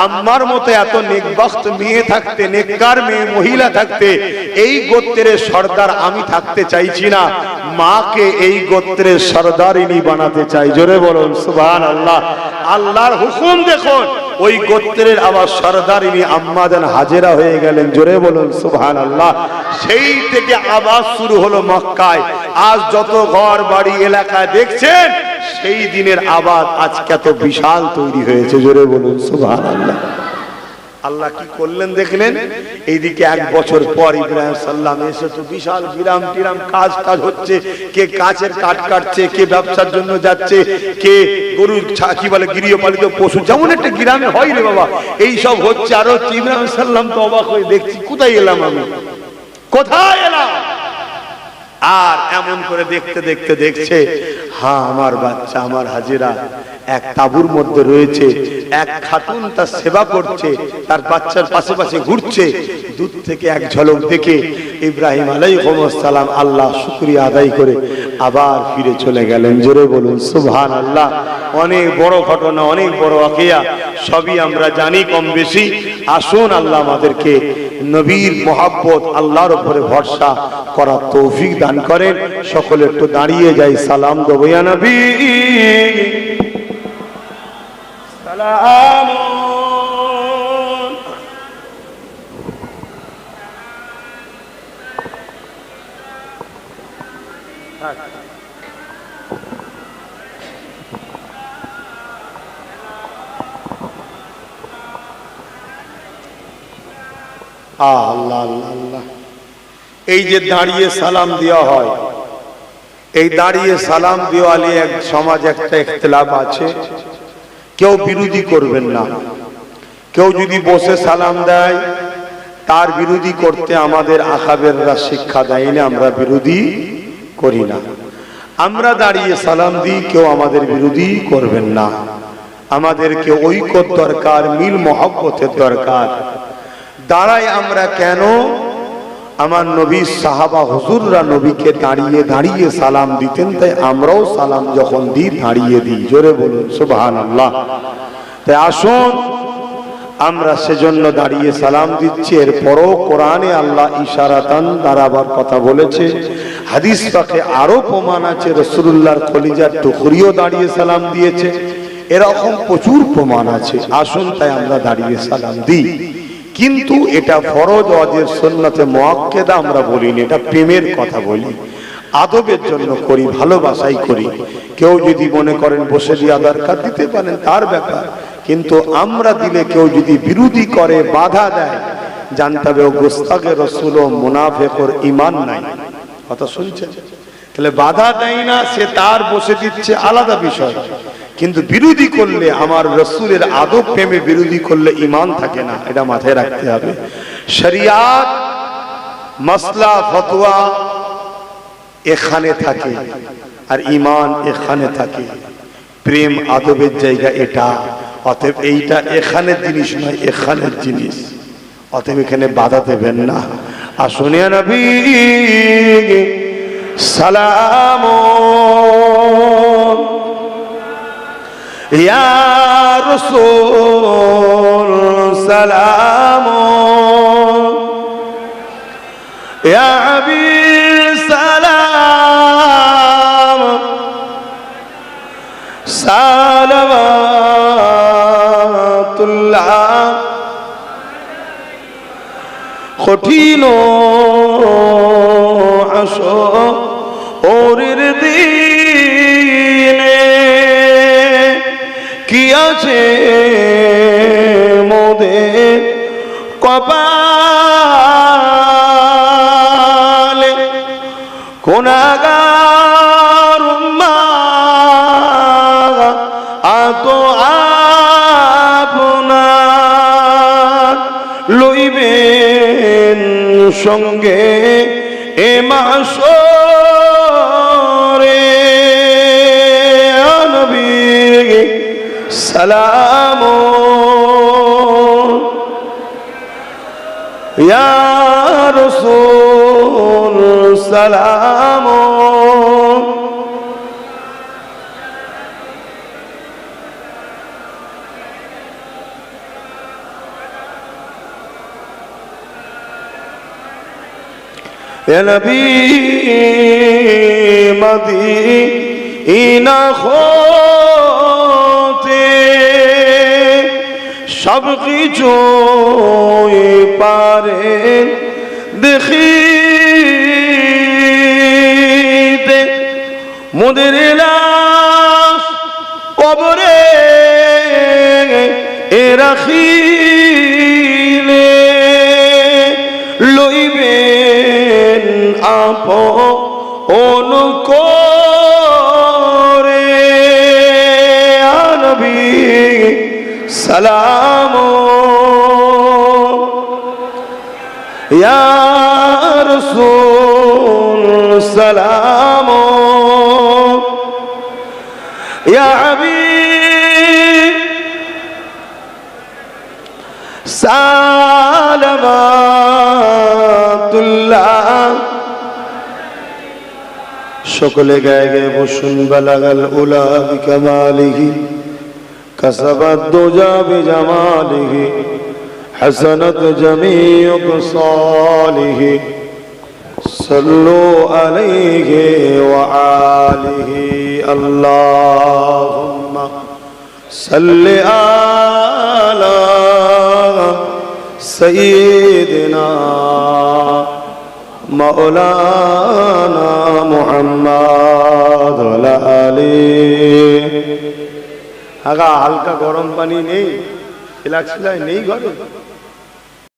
আম্মার মতো এত নেকবখত মেয়ে থাকতে, নেককার মেয়ে মহিলা থাকতে, এই গোত্রের সর্দার আমি থাকতে চাইছি না, মাকে এই গোত্রের সর্দারিনী বানাতে চাই। জোরে বলুন সুবহানাল্লাহ। আল্লাহর হুকুম দেখুন, ওই গোত্রের আবার সরদারিনী আম্মাজান হাজেরা হয়ে গেলেন। জোরে বলুন সুবহানাল্লাহ। সেই থেকে আবার শুরু হলো মক্কায়। আজ যত ঘর বাড়ি এলাকায় দেখছেন, সেই দিনের আবাদ আজকে এত বিশাল তৈরি হয়েছে। জোরে বলুন সুবহানাল্লাহ। আল্লাহ কি করলেন দেখলেন? এইদিকে 1 বছর পর ইব্রাহিম সাল্লাম এসে তো বিশাল বিরাম টিরাম কাজ হচ্ছে। কে গাছের কাঠ কাটছে, কে ব্যবসার জন্য যাচ্ছে, কে গরু কি বলে গৃহপালিত পশু, যেমন একটা গ্রামে হয় রে বাবা, এই সব হচ্ছে। আর হচ্ছে ইব্রাহিম সাল্লাম তো অবাক হয়ে দেখছি, কোথায় এলাম আমি, কোথায় এলাম? আর এমন করে দেখতে দেখতে দেখছে, হ্যাঁ আমার বাচ্চা আমার হাজেরা এক তাঁবুর মধ্যে রয়েছে, এক খাতুন তার সেবা করছে, তার বাচ্চার পাশে পাশে ঘুরছে। দূর থেকে এক ঝলক দেখে ইব্রাহিম আলাইহিস সালাম আল্লাহ শুকরিয়া আদায় করে আবার ফিরে চলে গেলেন। জোরে বলুন সুবহানাল্লাহ। অনেক বড় ঘটনা, অনেক বড় ওয়াকিয়া, সবই আমরা জানি কম বেশি। আসুন আল্লাহ আমাদেরকে নবীর মহব্বত, আল্লাহর উপরে ভরসা করার তৌফিক দান করেন। সকলে একটু দাঁড়িয়ে যাই, সালাম দেবো ইয়া নবী সালাম। আল্লাহ আল্লাহ আল্লাহ। এই যে দাঁড়িয়ে সালাম দেওয়া হয়, এই দাঁড়িয়ে সালাম দেওয়া নিয়ে এক সমাজ একটা ইখতিলাফ আছে। কেউ বিরোধী করবেন না। কেউ যদি বসে সালাম দেয়, তার বিরোধী করতে আমাদের আকাবেররা শিক্ষা দেয়নি, আমরা বিরোধী করি না। আমরা দাঁড়িয়ে সালাম দিই, কেউ আমাদের বিরোধী করবেন না। আমাদেরকে ঐক্যর দরকার, মিল মহব্বতের দরকার। দাঁড়াই আমরা কেন? আমার নবী সাহাবা হুজুররা নবীকে দাঁড়িয়ে দাঁড়িয়ে সালাম দিতেন, তাই আমরাও সালাম যখন দিই দাঁড়িয়ে দিই। জোরে বলুন সুবহানাল্লাহ। তাই আসুন আমরা সেজন্য দাঁড়িয়ে সালাম দিচ্ছি। এরপরও কোরআনে আল্লাহ ইশারাতান দাঁড়াবার কথা বলেছে, হাদিস পাকে আরো প্রমাণ আছে। রাসূলুল্লাহর কলিজার টুকরিও দাঁড়িয়ে সালাম দিয়েছে। এরকম প্রচুর প্রমাণ আছে। আসুন তাই আমরা দাঁড়িয়ে সালাম দিই। কিন্তু এটা ফরজ ওয়াজিব সুন্নতে মুআক্কাদা আমরা বলিনি, এটা প্রেমের কথা বলি, আদবের জন্য করি, ভালোবাসাই করি। কেউ যদি মনে করেন বসে দিয়ে দরকার দিতে পারেন, তার ব্যাপার। কিন্তু আমরা দিলে কেউ যদি বিরোধী করে, বাধা দেয়, জানতে হবে ও গোস্তাকে রসুল ও মুনাফিকর ঈমান নাই। কথা শুনছেন? তাহলে বাধা দেয় না, সে তার বসে দিচ্ছে, আলাদা বিষয়। কিন্তু বিরোধী করলে, আমার রসুলের আদব প্রেমে বিরোধী করলে ঈমান থাকে না, এটা মাথায় রাখতে হবে। শরিয়াত মাসলা ফতোয়া এখানে থাকে, আর ঈমান এখানে থাকে। প্রেম আদবের জায়গা এটা। অতএব এইটা এখানের জিনিস নয়, এখানের জিনিস। অতএব এখানে বাধা দেবেন না। আসুন ইয়া নবী সালাম, ইয়া রাসূল সালাম, ইয়া হাবিব সালাম, সালাওয়াতুল্লাহ। কঠিন আসরের দিনে কি আছে মোদের কপালে, গুনাহগার উম্মাহ আতো আপনার লইবেন সঙ্গে এ মাশরে। নবী সালাম, ইয়া রাসূল সালাম, ইয়া নবী মদিনা হতে সব কিছু পারেন দেখিতে মোদের লাশ কবরে রাখিলে লইবেন আপন করে নবী সালাম ইয়া রাসূল সালাম ইয়া হাবিব সালামাতুল্লাহ সকলে গায়ে গায়ে বসুন বালাগাল উলা বিকামালিহি কাসাবাত দুজা বিজামালিহি হাসানাত জামিউ সালিহি সাল্লু আলাইহি ওয়া আলিহি আল্লাহুম্মা সাল্লি আলা সাইয়্যিদিনা মাওলানা মুহাম্মদ ওয়া আলিহি। আগা হালকা গরম পানি নেই, ফ্লাক্স নেই ঘরে?